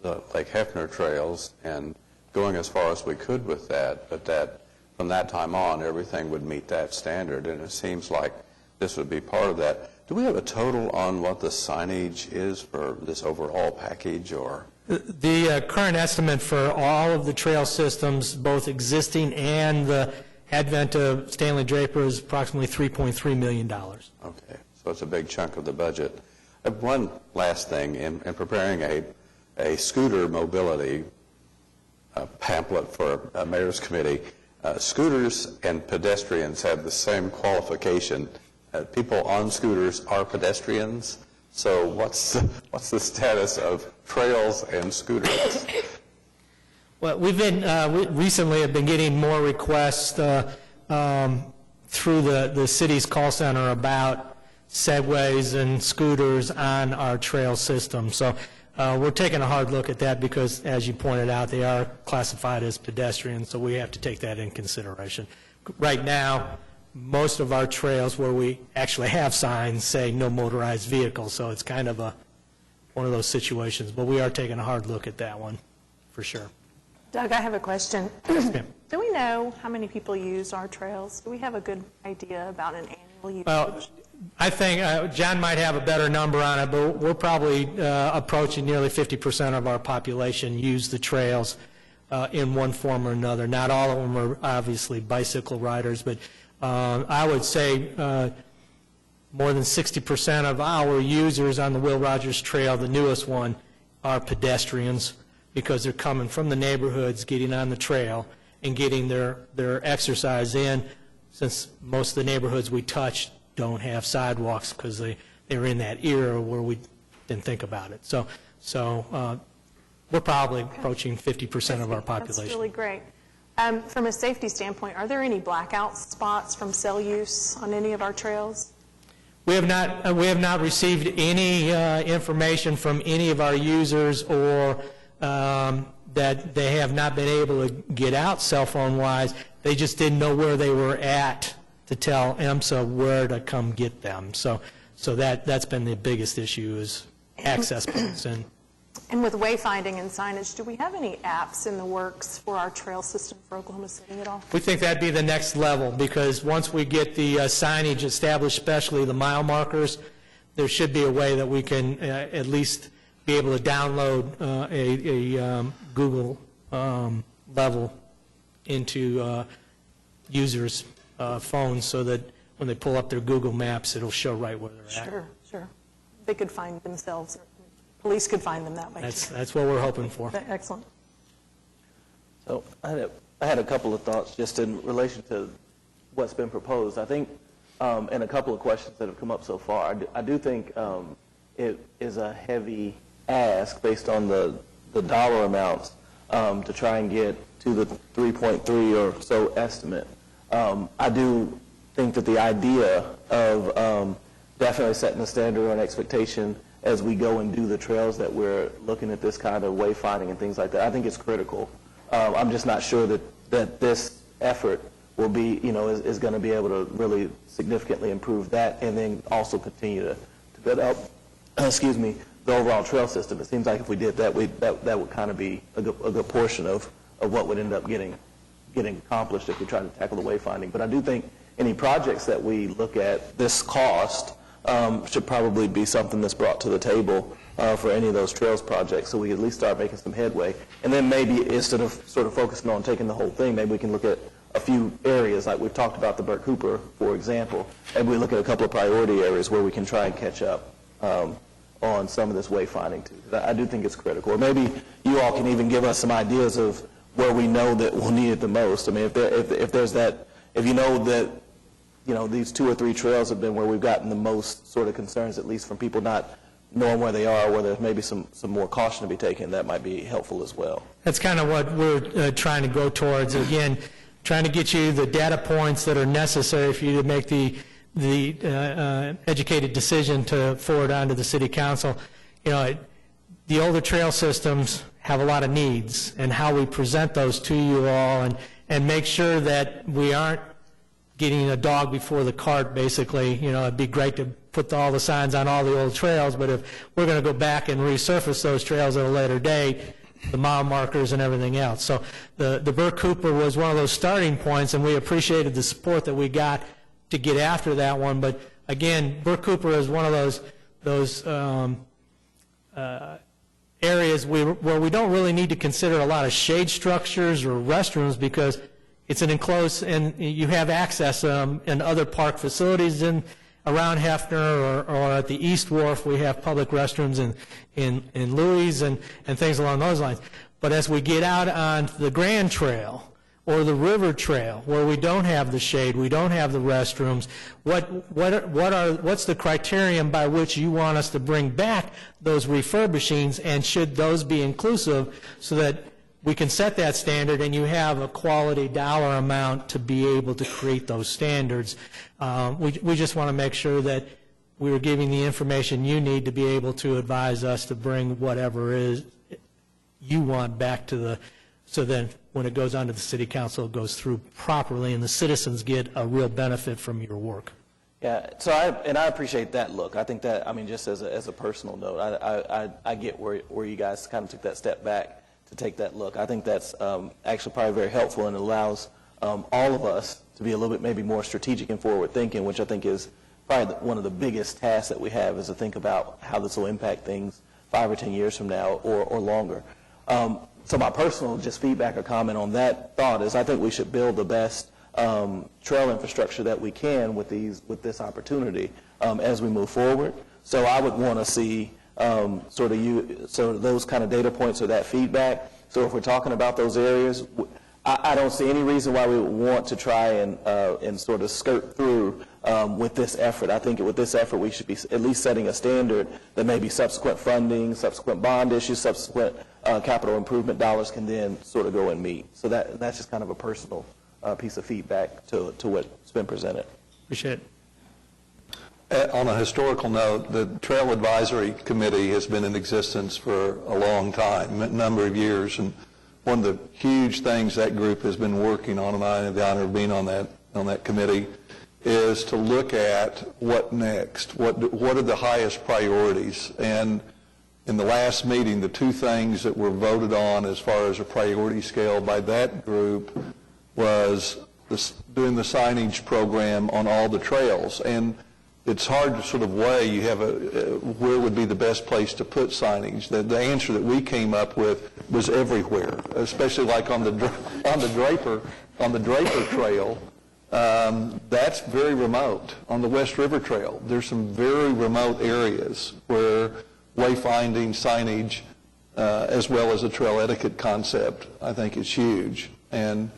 the Lake Hefner trails and going as far as we could with that, but that from that time on everything would meet that standard, and it seems like this would be part of that. Do we have a total on what the signage is for this overall package? Or The current estimate for all of the trail systems, both existing and the advent of Stanley Draper, is approximately $3.3 million. Okay, so it's a big chunk of the budget. One last thing, in preparing a scooter mobility pamphlet for a mayor's committee, scooters and pedestrians have the same qualification. People on scooters are pedestrians. So what's the status of trails and scooters? Well, we recently have been getting more requests through the city's call center about segways and scooters on our trail system. So we're taking a hard look at that because, as you pointed out, they are classified as pedestrians, so we have to take that in consideration. Right now, most of our trails where we actually have signs say no motorized vehicles, so it's kind of one of those situations. But we are taking a hard look at that one, for sure. Doug, I have a question. Yes, ma'am. Do we know how many people use our trails? Do we have a good idea about an annual usage? Well, I think John might have a better number on it, but we're probably approaching nearly 50% of our population use the trails in one form or another. Not all of them are obviously bicycle riders, but I would say more than 60% of our users on the Will Rogers Trail, the newest one, are pedestrians, because they're coming from the neighborhoods, getting on the trail, and getting their exercise in, since most of the neighborhoods we touch don't have sidewalks because they're in that era where we didn't think about it. So we're probably approaching 50% of our population. That's really great. From a safety standpoint, are there any blackout spots from cell use on any of our trails? We have not received any information from any of our users or that they have not been able to get out cell phone wise. They just didn't know where they were at to tell EMSA where to come get them. So that's been the biggest issue, is access points. And with wayfinding and signage, do we have any apps in the works for our trail system for Oklahoma City at all? We think that'd be the next level, because once we get the signage established, especially the mile markers, there should be a way that we can at least be able to download a Google level into users' phones so that when they pull up their Google Maps, it'll show right where they're at. Sure, sure. They could find themselves, police could find them that way. That's what we're hoping for. Excellent. So I had a couple of thoughts just in relation to what's been proposed. I think, and a couple of questions that have come up so far, I do think it is a heavy ask based on the dollar amounts to try and get to the 3.3 or so estimate. I do think that the idea of definitely setting a standard or an expectation as we go and do the trails that we're looking at this kind of wayfinding and things like that, I think it's critical. I'm just not sure that this effort will be, is going to be able to really significantly improve that and then also continue to build up, the overall trail system. It seems like if we did that, that would kind of be a good portion of what would end up getting accomplished if we try to tackle the wayfinding. But I do think any projects that we look at, this cost should probably be something that's brought to the table for any of those trails projects, so we at least start making some headway. And then maybe instead of sort of focusing on taking the whole thing, maybe we can look at a few areas, like we've talked about the Burt Cooper, for example. Maybe we look at a couple of priority areas where we can try and catch up on some of this wayfinding too. I do think it's critical. Or maybe you all can even give us some ideas of where we know that we'll need it the most. I mean, if there's that, if you know that, these 2 or 3 trails have been where we've gotten the most sort of concerns, at least from people not knowing where they are, where there's maybe some more caution to be taken, that might be helpful as well. That's kind of what we're trying to go towards. Again, trying to get you the data points that are necessary for you to make the educated decision to forward on to the city council. The older trail systems have a lot of needs, and how we present those to you all and make sure that we aren't getting a dog before the cart, basically. It'd be great to put all the signs on all the old trails, but if we're going to go back and resurface those trails at a later date, the mile markers and everything else. So the Burt Cooper was one of those starting points, and we appreciated the support that we got to get after that one. But again, Burt Cooper is one of those areas where we don't really need to consider a lot of shade structures or restrooms, because it's an enclosed, and you have access in other park facilities around Hefner or at the East Wharf. We have public restrooms in Louis and things along those lines. But as we get out on the Grand Trail or the River Trail, where we don't have the shade, we don't have the restrooms, what's the criterion by which you want us to bring back those refurbishings, and should those be inclusive so that we can set that standard and you have a quality dollar amount to be able to create those standards? We just want to make sure that we're giving the information you need to be able to advise us to bring whatever is you want back to so then when it goes on to the city council, it goes through properly and the citizens get a real benefit from your work. Yeah, so I appreciate that look. I think that, just as a personal note, I get where you guys kind of took that step back to take that look. I think that's actually probably very helpful, and it allows all of us to be a little bit maybe more strategic and forward thinking, which I think is probably one of the biggest tasks that we have, is to think about how this will impact things 5 or 10 years from now or longer. So my personal just feedback or comment on that thought is I think we should build the best trail infrastructure that we can with this opportunity as we move forward. So I would want to see sort of those kind of data points or that feedback. So if we're talking about those areas, I don't see any reason why we would want to try and sort of skirt through with this effort. I think with this effort we should be at least setting a standard that maybe subsequent funding, subsequent bond issues, subsequent capital improvement dollars can then sort of go and meet. So that's just kind of a personal piece of feedback to what's been presented. Appreciate it. On a historical note, the Trail Advisory Committee has been in existence for a long time, a number of years, and one of the huge things that group has been working on, and I have the honor of being on that committee, is to look at what next, what are the highest priorities. And in the last meeting, the 2 things that were voted on as far as a priority scale by that group was doing the signage program on all the trails. And it's hard to sort of weigh. You have where would be the best place to put signage. The answer that we came up with was everywhere, especially like on the Draper Trail. That's very remote. On the West River Trail, there's some very remote areas where wayfinding signage, as well as a trail etiquette concept, I think is huge. And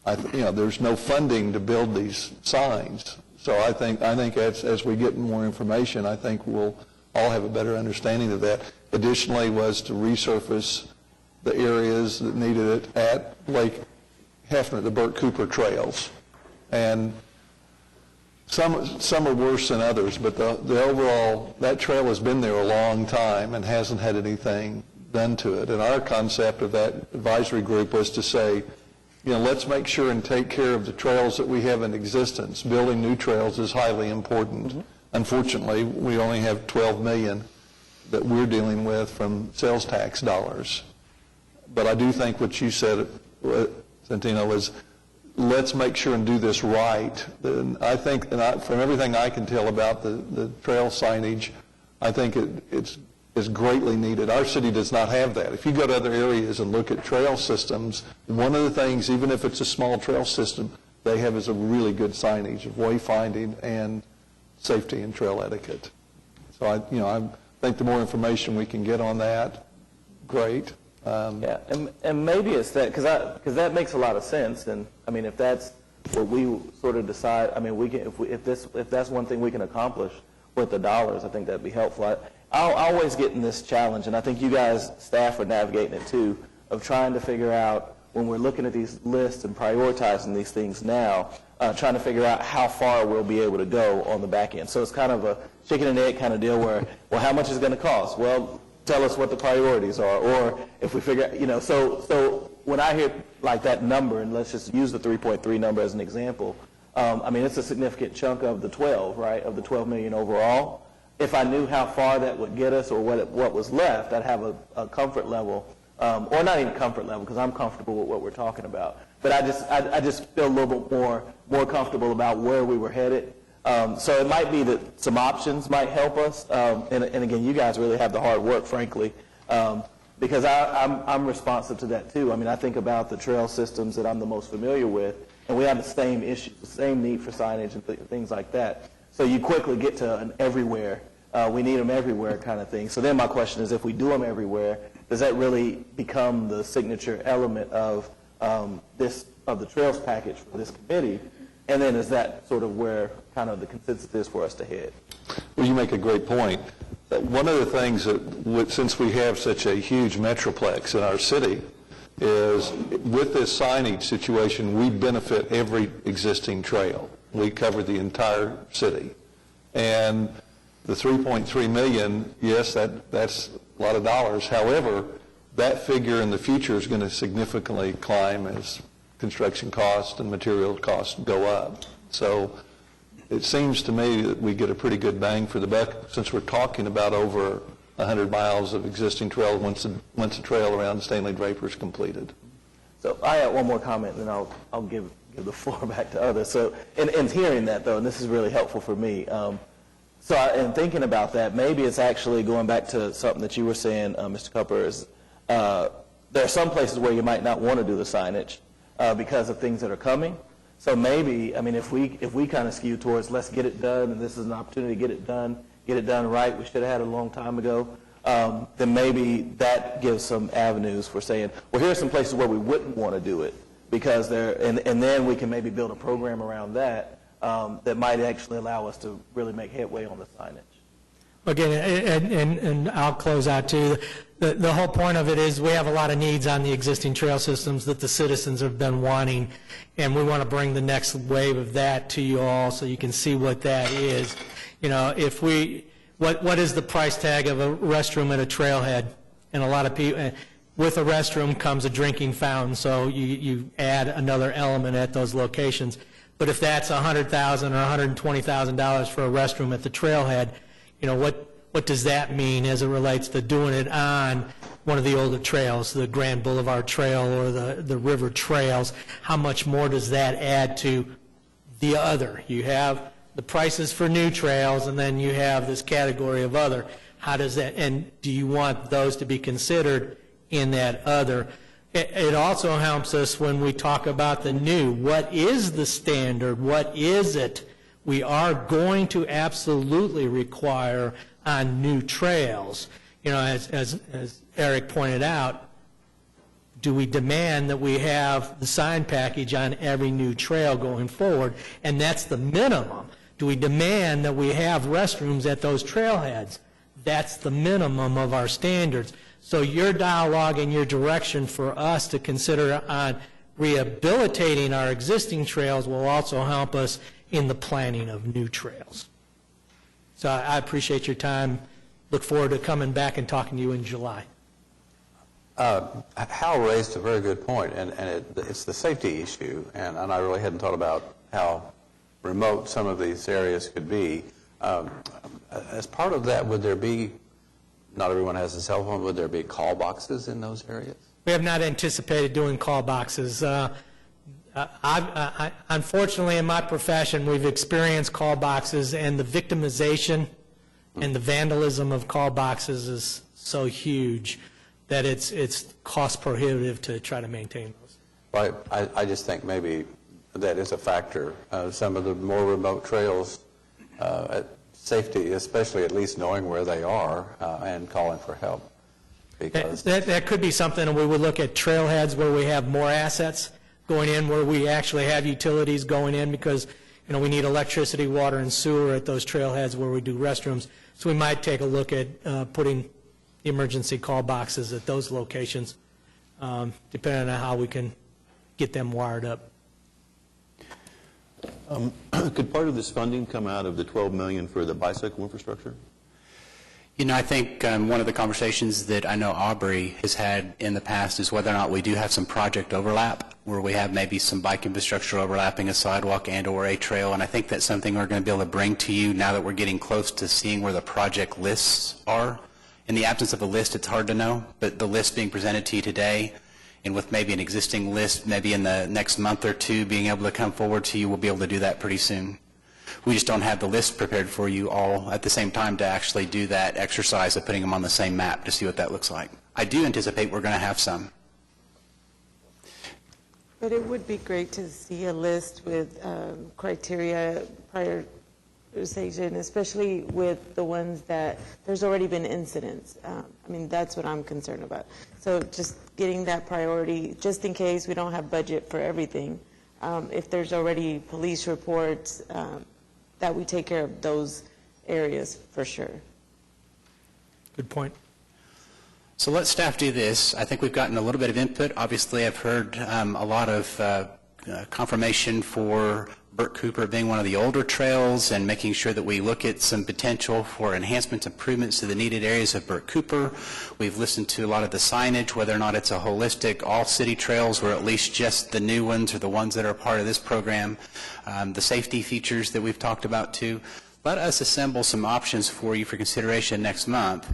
there's no funding to build these signs. So I think as we get more information, I think we'll all have a better understanding of that. Additionally was to resurface the areas that needed it at Lake Hefner, the Burt Cooper trails. And some are worse than others, but the overall, that trail has been there a long time and hasn't had anything done to it. And our concept of that advisory group was to say, let's make sure and take care of the trails that we have in existence. Building new trails is highly important. Mm-hmm. Unfortunately, we only have $12 million that we're dealing with from sales tax dollars. But I do think what you said, Santino, was let's make sure and do this right. And I think, from everything I can tell about the trail signage, I think it's greatly needed. Our city does not have that. If you go to other areas and look at trail systems, one of the things, even if it's a small trail system, they have is a really good signage of wayfinding and safety and trail etiquette. So I think the more information we can get on that, great. Yeah, and maybe it's that, because that makes a lot of sense. And I mean, if that's what we sort of decide, I mean, we can, if that's one thing we can accomplish with the dollars, I think that'd be helpful. I'll always get in this challenge, and I think you guys, staff, are navigating it too, of trying to figure out, when we're looking at these lists and prioritizing these things now, trying to figure out how far we'll be able to go on the back end. So it's kind of a chicken and egg kind of deal where, well, how much is it going to cost? Well, tell us what the priorities are. Or if we figure, so when I hear like that number, and let's just use the 3.3 number as an example, I mean, it's a significant chunk of the 12, right, of the 12 million overall. If I knew how far that would get us or what was left, I'd have a comfort level, or not even comfort level, because I'm comfortable with what we're talking about. But I just feel a little bit more comfortable about where we were headed. So it might be that some options might help us. And again, you guys really have the hard work, frankly, because I'm responsive to that too. I mean, I think about the trail systems that I'm the most familiar with, and we have the same issues, the same need for signage and things like that. So you quickly get to an everywhere, we need them everywhere kind of thing. So then my question is, if we do them everywhere, does that really become the signature element of the trails package for this committee? And then is that sort of where kind of the consensus is for us to head? Well, you make a great point. One of the things that, since we have such a huge metroplex in our city, is with this signage situation, we benefit every existing trail. We cover the entire city. And the 3.3 million, yes, that's a lot of dollars. However, that figure in the future is going to significantly climb as construction costs and material costs go up. So it seems to me that we get a pretty good bang for the buck, since we're talking about over 100 miles of existing trail once the trail around Stanley Draper is completed. So I have one more comment, and then I'll give the floor back to others. So in hearing that, though, and this is really helpful for me, in thinking about that, maybe it's actually going back to something that you were saying, Mr. Cupper, is there are some places where you might not want to do the signage because of things that are coming. So maybe, I mean, if we kind of skew towards let's get it done, and this is an opportunity to get it done right, we should have had it a long time ago, then maybe that gives some avenues for saying, well, here are some places where we wouldn't want to do it, because and then we can maybe build a program around that that might actually allow us to really make headway on the signage. Again, and I'll close out too. The whole point of it is we have a lot of needs on the existing trail systems that the citizens have been wanting, and we want to bring the next wave of that to you all so you can see what that is. If what is the price tag of a restroom at a trailhead? And a lot of people, with a restroom comes a drinking fountain, so you add another element at those locations. But if that's $100,000 or $120,000 for a restroom at the trailhead, what does that mean as it relates to doing it on one of the older trails, the Grand Boulevard Trail or the river trails? How much more does that add to the other? You have the prices for new trails, and then you have this category of other. How does that, and do you want those to be considered in that other? It also helps us when we talk about the new. What is the standard? What is it we are going to absolutely require on new trails? You know, as Eric pointed out, do we demand that we have the sign package on every new trail going forward? And that's the minimum. Do we demand that we have restrooms at those trailheads? That's the minimum of our standards. So your dialogue and your direction for us to consider on rehabilitating our existing trails will also help us in the planning of new trails. So I appreciate your time. Look forward to coming back and talking to you in July. Hal raised a very good point, and it's the safety issue, and I really hadn't thought about how remote some of these areas could be. As part of that, would there be, not everyone has a cell phone, would there be call boxes in those areas? We have not anticipated doing call boxes. Unfortunately, in my profession, we've experienced call boxes, and the victimization and the vandalism of call boxes is so huge that it's cost prohibitive to try to maintain those. Well, I just think maybe that is a factor. Some of the more remote trails, safety, especially at least knowing where they are and calling for help. Because That could be something, and we would look at trailheads where we have more assets going in, where we actually have utilities going in, because we need electricity, water, and sewer at those trailheads where we do restrooms. So we might take a look at putting the emergency call boxes at those locations, depending on how we can get them wired up. Could part of this funding come out of the $12 million for the bicycle infrastructure? I think one of the conversations that I know Aubrey has had in the past is whether or not we do have some project overlap, where we have maybe some bike infrastructure overlapping a sidewalk and or a trail, and I think that's something we're going to be able to bring to you now that we're getting close to seeing where the project lists are. In the absence of a list, it's hard to know, but the list being presented to you today, and with maybe an existing list maybe in the next month or two being able to come forward to you, we'll be able to do that pretty soon. We just don't have the list prepared for you all at the same time to actually do that exercise of putting them on the same map to see what that looks like. I do anticipate we're going to have some. But it would be great to see a list with criteria, prioritization, especially with the ones that there's already been incidents. That's what I'm concerned about. So just getting that priority, just in case we don't have budget for everything. If there's already police reports, that we take care of those areas for sure. Good point. So let staff do this. I think we've gotten a little bit of input. Obviously, I've heard a lot of confirmation for Burt Cooper being one of the older trails and making sure that we look at some potential for enhancements, improvements to the needed areas of Burt Cooper. We've listened to a lot of the signage, whether or not it's a holistic all city trails or at least just the new ones or the ones that are part of this program. The safety features that we've talked about too. Let us assemble some options for you for consideration next month,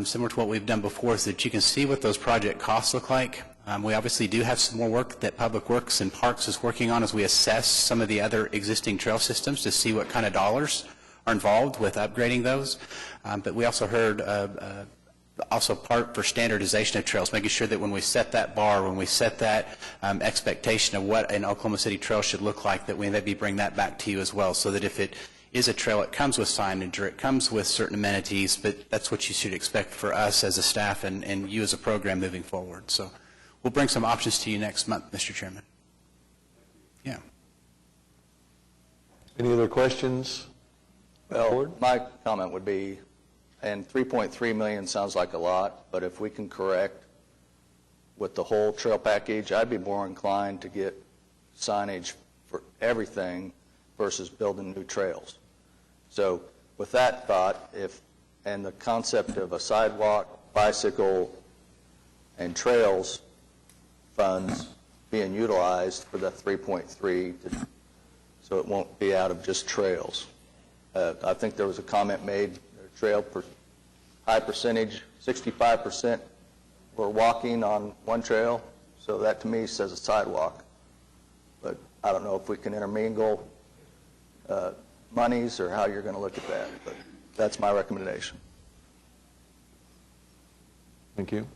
similar to what we've done before, so that you can see what those project costs look like. We obviously do have some more work that Public Works and Parks is working on as we assess some of the other existing trail systems to see what kind of dollars are involved with upgrading those. But we also heard also part for standardization of trails, making sure that when we set that bar, when we set that expectation of what an Oklahoma City trail should look like, that we maybe bring that back to you as well, so that if it is a trail, it comes with signage or it comes with certain amenities, but that's what you should expect for us as a staff and you as a program moving forward. So we'll bring some options to you next month, Mr. Chairman. Yeah. Any other questions? Well, my comment would be, and $3.3 million sounds like a lot, but if we can correct with the whole trail package, I'd be more inclined to get signage for everything versus building new trails. So with that thought, and the concept of a sidewalk, bicycle, and trails funds being utilized for the 3.3, so it won't be out of just trails. I think there was a comment made, trail high percentage, 65% were walking on one trail, so that to me says a sidewalk. But I don't know if we can intermingle monies or how you're going to look at that, but that's my recommendation. Thank you.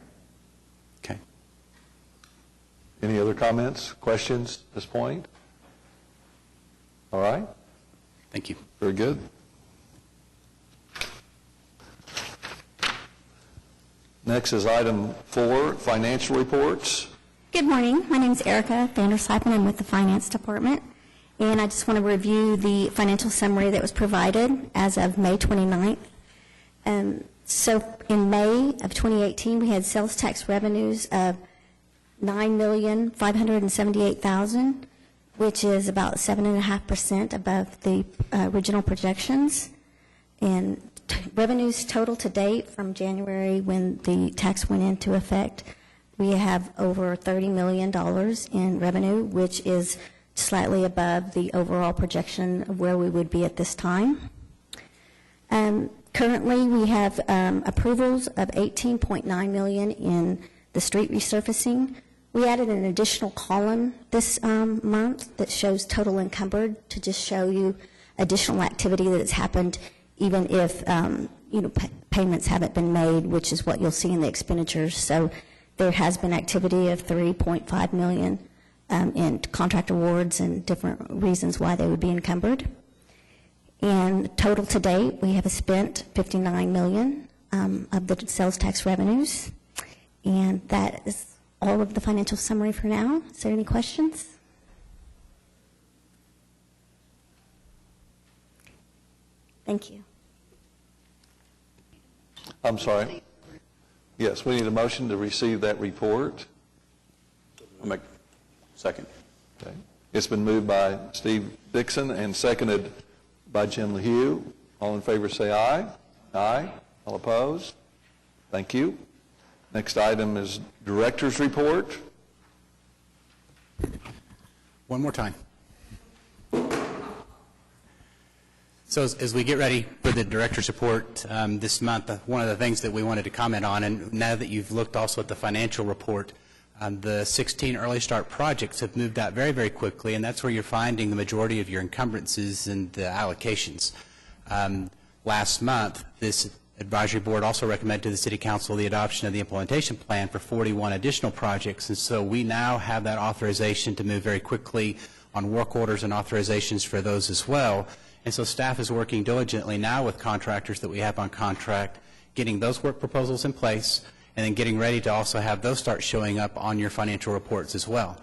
Okay. Any other comments, questions at this point? All right, Thank you. very good. Next is item 4, financial reports. Good morning. My name is Erica Vanderslypen. I'm with the Finance Department, and I just want to review the financial summary that was provided as of May 29th. So in May of 2018, we had sales tax revenues of $9,578,000, which is about 7.5% above the original projections. And revenues total to date from January when the tax went into effect, we have over $30 million in revenue, which is slightly above the overall projection of where we would be at this time. Currently, we have approvals of $18.9 million in the street resurfacing. We added an additional column this month that shows total encumbered to just show you additional activity that has happened even if payments haven't been made, which is what you'll see in the expenditures. So there has been activity of $3.5 million in contract awards and different reasons why they would be encumbered. And total to date, we have spent $59 million of the sales tax revenues. And that is all of the financial summary for now. Is there any questions? Thank you. I'm sorry. Yes, we need a motion to receive that report. I'll make second. Okay. It's been moved by Steve Dixon and seconded by Jim LaHue. All in favor say aye. Aye. All opposed? Thank you. Next item is Director's Report. One more time. So as we get ready for the Director's Report this month, one of the things that we wanted to comment on, and now that you've looked also at the financial report, the 16 early start projects have moved out very, very quickly, and that's where you're finding the majority of your encumbrances and the allocations. Last month, this advisory board also recommended to the City Council the adoption of the implementation plan for 41 additional projects, and so we now have that authorization to move very quickly on work orders and authorizations for those as well. And so staff is working diligently now with contractors that we have on contract, getting those work proposals in place, and then getting ready to also have those start showing up on your financial reports as well.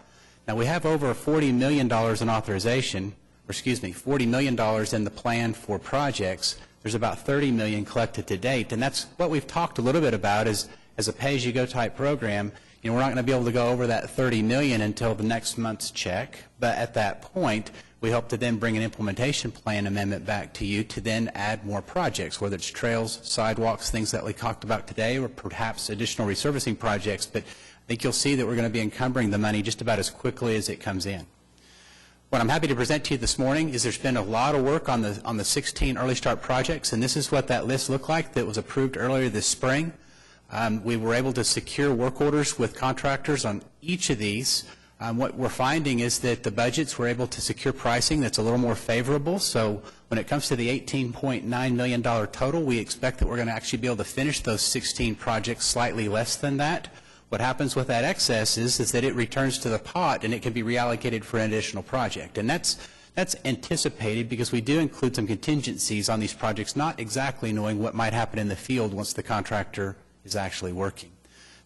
Now, we have over $40 million in authorization, or excuse me, $40 million in the plan for projects. There's about $30 million collected to date, and that's what we've talked a little bit about as a pay-as-you-go type program. We're not going to be able to go over that $30 million until the next month's check, but at that point, we hope to then bring an implementation plan amendment back to you to then add more projects, whether it's trails, sidewalks, things that we talked about today, or perhaps additional resurfacing projects. But I think you'll see that we're going to be encumbering the money just about as quickly as it comes in. What I'm happy to present to you this morning is there's been a lot of work on the 16 early start projects, and this is what that list looked like that was approved earlier this spring. We were able to secure work orders with contractors on each of these. What we're finding is that the budgets were able to secure pricing that's a little more favorable. So when it comes to the $18.9 million total, we expect that we're going to actually be able to finish those 16 projects slightly less than that. What happens with that excess is that it returns to the pot and it can be reallocated for an additional project. And that's anticipated because we do include some contingencies on these projects, not exactly knowing what might happen in the field once the contractor is actually working.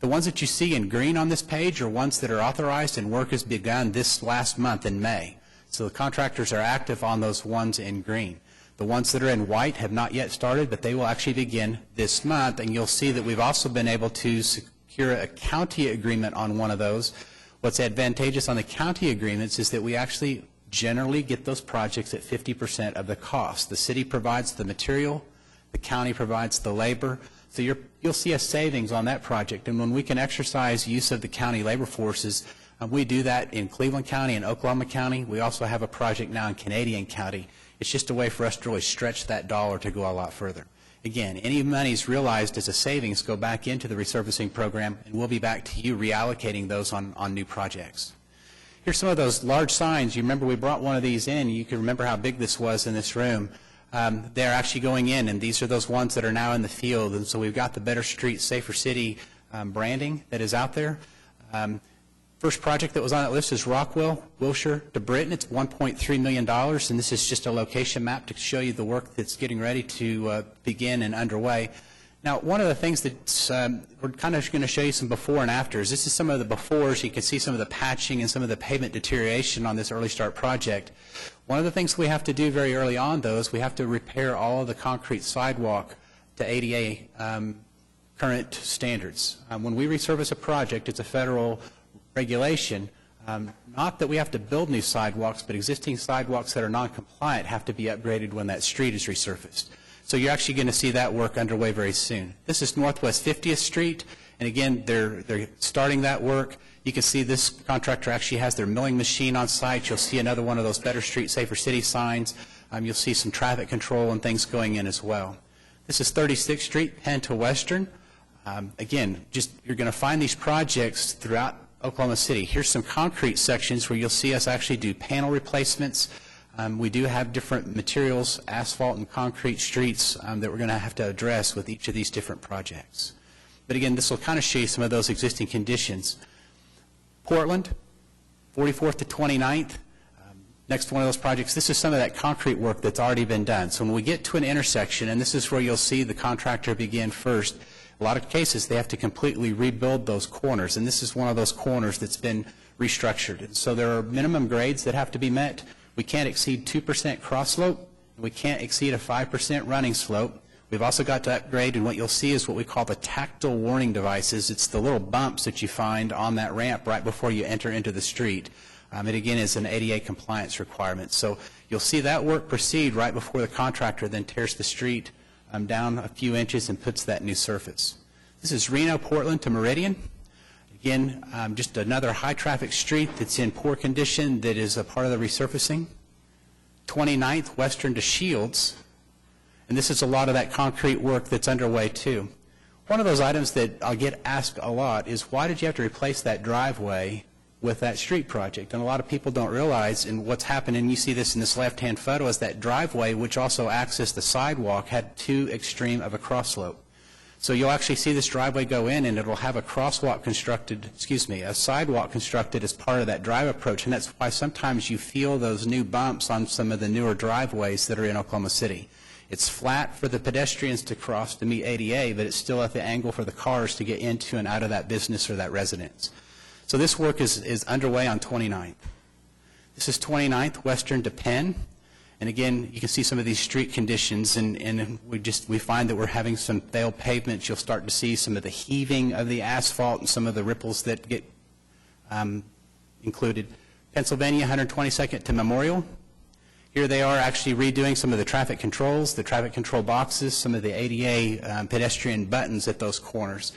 The ones that you see in green on this page are ones that are authorized and work has begun this last month in May. So the contractors are active on those ones in green. The ones that are in white have not yet started, but they will actually begin this month. And you'll see that we've also been able to secure a county agreement on one of those. What's advantageous on the county agreements is that we actually generally get those projects at 50% of the cost. The city provides the material, the county provides the labor. So you'll see a savings on that project. And when we can exercise use of the county labor forces, we do that in Cleveland County and Oklahoma County. We also have a project now in Canadian County. It's just a way for us to really stretch that dollar to go a lot further. Again, any monies realized as a savings go back into the resurfacing program, and we'll be back to you reallocating those on new projects. Here's some of those large signs. You remember we brought one of these in. You can remember how big this was in this room. They're actually going in, and these are those ones that are now in the field. And so we've got the Better Street, Safer City branding that is out there. First project that was on that list is Rockwell, Wilshire to Britain. It's $1.3 million, and this is just a location map to show you the work that's getting ready to begin and underway. Now, one of the things that we're kind of going to show you some before and afters. This is some of the befores. You can see some of the patching and some of the pavement deterioration on this early start project. One of the things we have to do very early on, though, is we have to repair all of the concrete sidewalk to ADA current standards. When we resurface a project, it's a federal regulation. Not that we have to build new sidewalks, but existing sidewalks that are non-compliant have to be upgraded when that street is resurfaced. So you're actually going to see that work underway very soon. This is Northwest 50th Street, and again, they're starting that work. You can see this contractor actually has their milling machine on site. You'll see another one of those Better Street, Safer City signs. You'll see some traffic control and things going in as well. This is 36th Street, Penn to Western. Again, you're going to find these projects throughout Oklahoma City. Here's some concrete sections where you'll see us actually do panel replacements. We do have different materials, asphalt and concrete streets that we're going to have to address with each of these different projects. But again, this will kind of show you some of those existing conditions. Portland, 44th to 29th. Next one of those projects, this is some of that concrete work that's already been done. So when we get to an intersection, and this is where you'll see the contractor begin first, a lot of cases they have to completely rebuild those corners, and this is one of those corners that's been restructured. And so there are minimum grades that have to be met. We can't exceed 2% cross slope. We can't exceed a 5% running slope. We've also got to upgrade, and what you'll see is what we call the tactile warning devices. It's the little bumps that you find on that ramp right before you enter into the street. It again is an ADA compliance requirement. So you'll see that work proceed right before the contractor then tears the street down a few inches and puts that new surface. This is Reno, Portland to Meridian. Again, just another high-traffic street that's in poor condition that is a part of the resurfacing. 29th, Western to Shields. And this is a lot of that concrete work that's underway, too. One of those items that I'll get asked a lot is, why did you have to replace that driveway with that street project? And a lot of people don't realize, and what's happened, and you see this in this left-hand photo, is that driveway, which also acts as the sidewalk, had too extreme of a cross slope. So you'll actually see this driveway go in, and it'll have a crosswalk constructed, a sidewalk constructed as part of that drive approach, and that's why sometimes you feel those new bumps on some of the newer driveways that are in Oklahoma City. It's flat for the pedestrians to cross to meet ADA, but it's still at the angle for the cars to get into and out of that business or that residence. So this work is underway on 29th. This is 29th, Western to Penn. And again, you can see some of these street conditions, and we find that we're having some failed pavements. You'll start to see some of the heaving of the asphalt and some of the ripples that get included. Pennsylvania, 122nd to Memorial. Here they are actually redoing some of the traffic controls, the traffic control boxes, some of the ADA pedestrian buttons at those corners.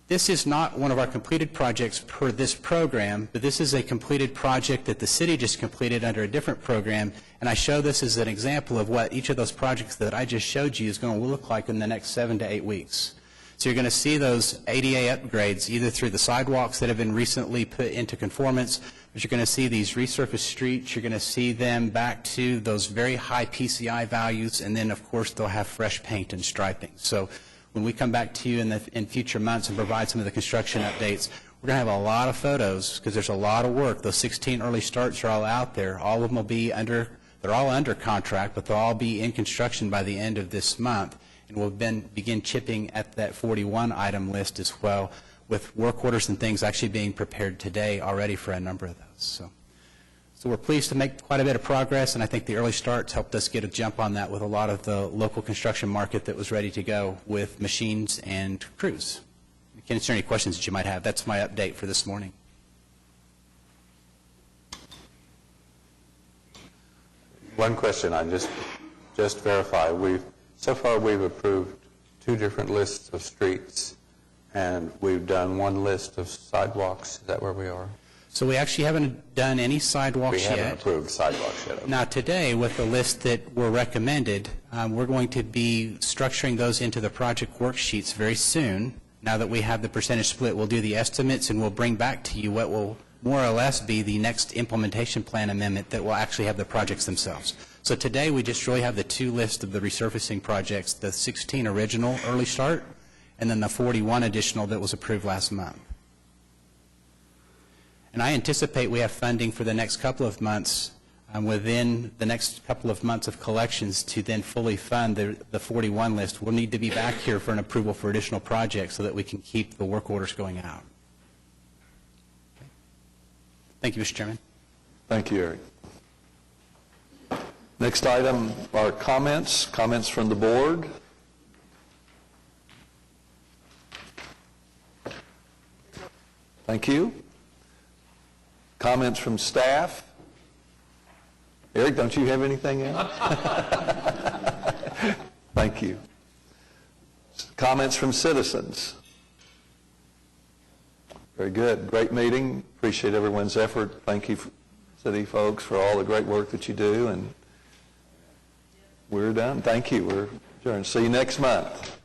This is not one of our completed projects per this program, but this is a completed project that the city just completed under a different program, and I show this as an example of what each of those projects that I just showed you is going to look like in the next 7 to 8 weeks. So you're going to see those ADA upgrades either through the sidewalks that have been recently put into conformance, but you're going to see these resurfaced streets, you're going to see them back to those very high PCI values, and then of course they'll have fresh paint and striping. So when we come back to you in future months and provide some of the construction updates, we're going to have a lot of photos because there's a lot of work. Those 16 early starts are all out there. All of them will be they're all under contract, but they'll all be in construction by the end of this month. And we'll then begin chipping at that 41 item list as well, with work orders and things actually being prepared today already for a number of those. So we're pleased to make quite a bit of progress, and I think the early starts helped us get a jump on that with a lot of the local construction market that was ready to go with machines and crews. I can answer any questions that you might have. That's my update for this morning. One question I just verify. So far we've approved 2 different lists of streets, and we've done 1 list of sidewalks. Is that where we are? So we actually haven't done any sidewalks yet. We haven't approved sidewalks yet. Okay. Now today, with the list that were recommended, we're going to be structuring those into the project worksheets very soon. Now that we have the percentage split, we'll do the estimates, and we'll bring back to you what will more or less be the next implementation plan amendment that will actually have the projects themselves. So today, we just really have the two lists of the resurfacing projects, the 16 original early start, and then the 41 additional that was approved last month. And I anticipate we have funding for the next couple of months, within the next couple of months of collections, to then fully fund the 41 list. We'll need to be back here for an approval for additional projects so that we can keep the work orders going out. Thank you, Mr. Chairman. Thank you, Eric. Next item are comments from the board. Thank you. Comments from staff. Eric, don't you have anything else? Thank you. Comments from citizens. Very good. Great meeting. Appreciate everyone's effort. Thank you, city folks, for all the great work that you do. And we're done. Thank you. We're adjourned. See you next month.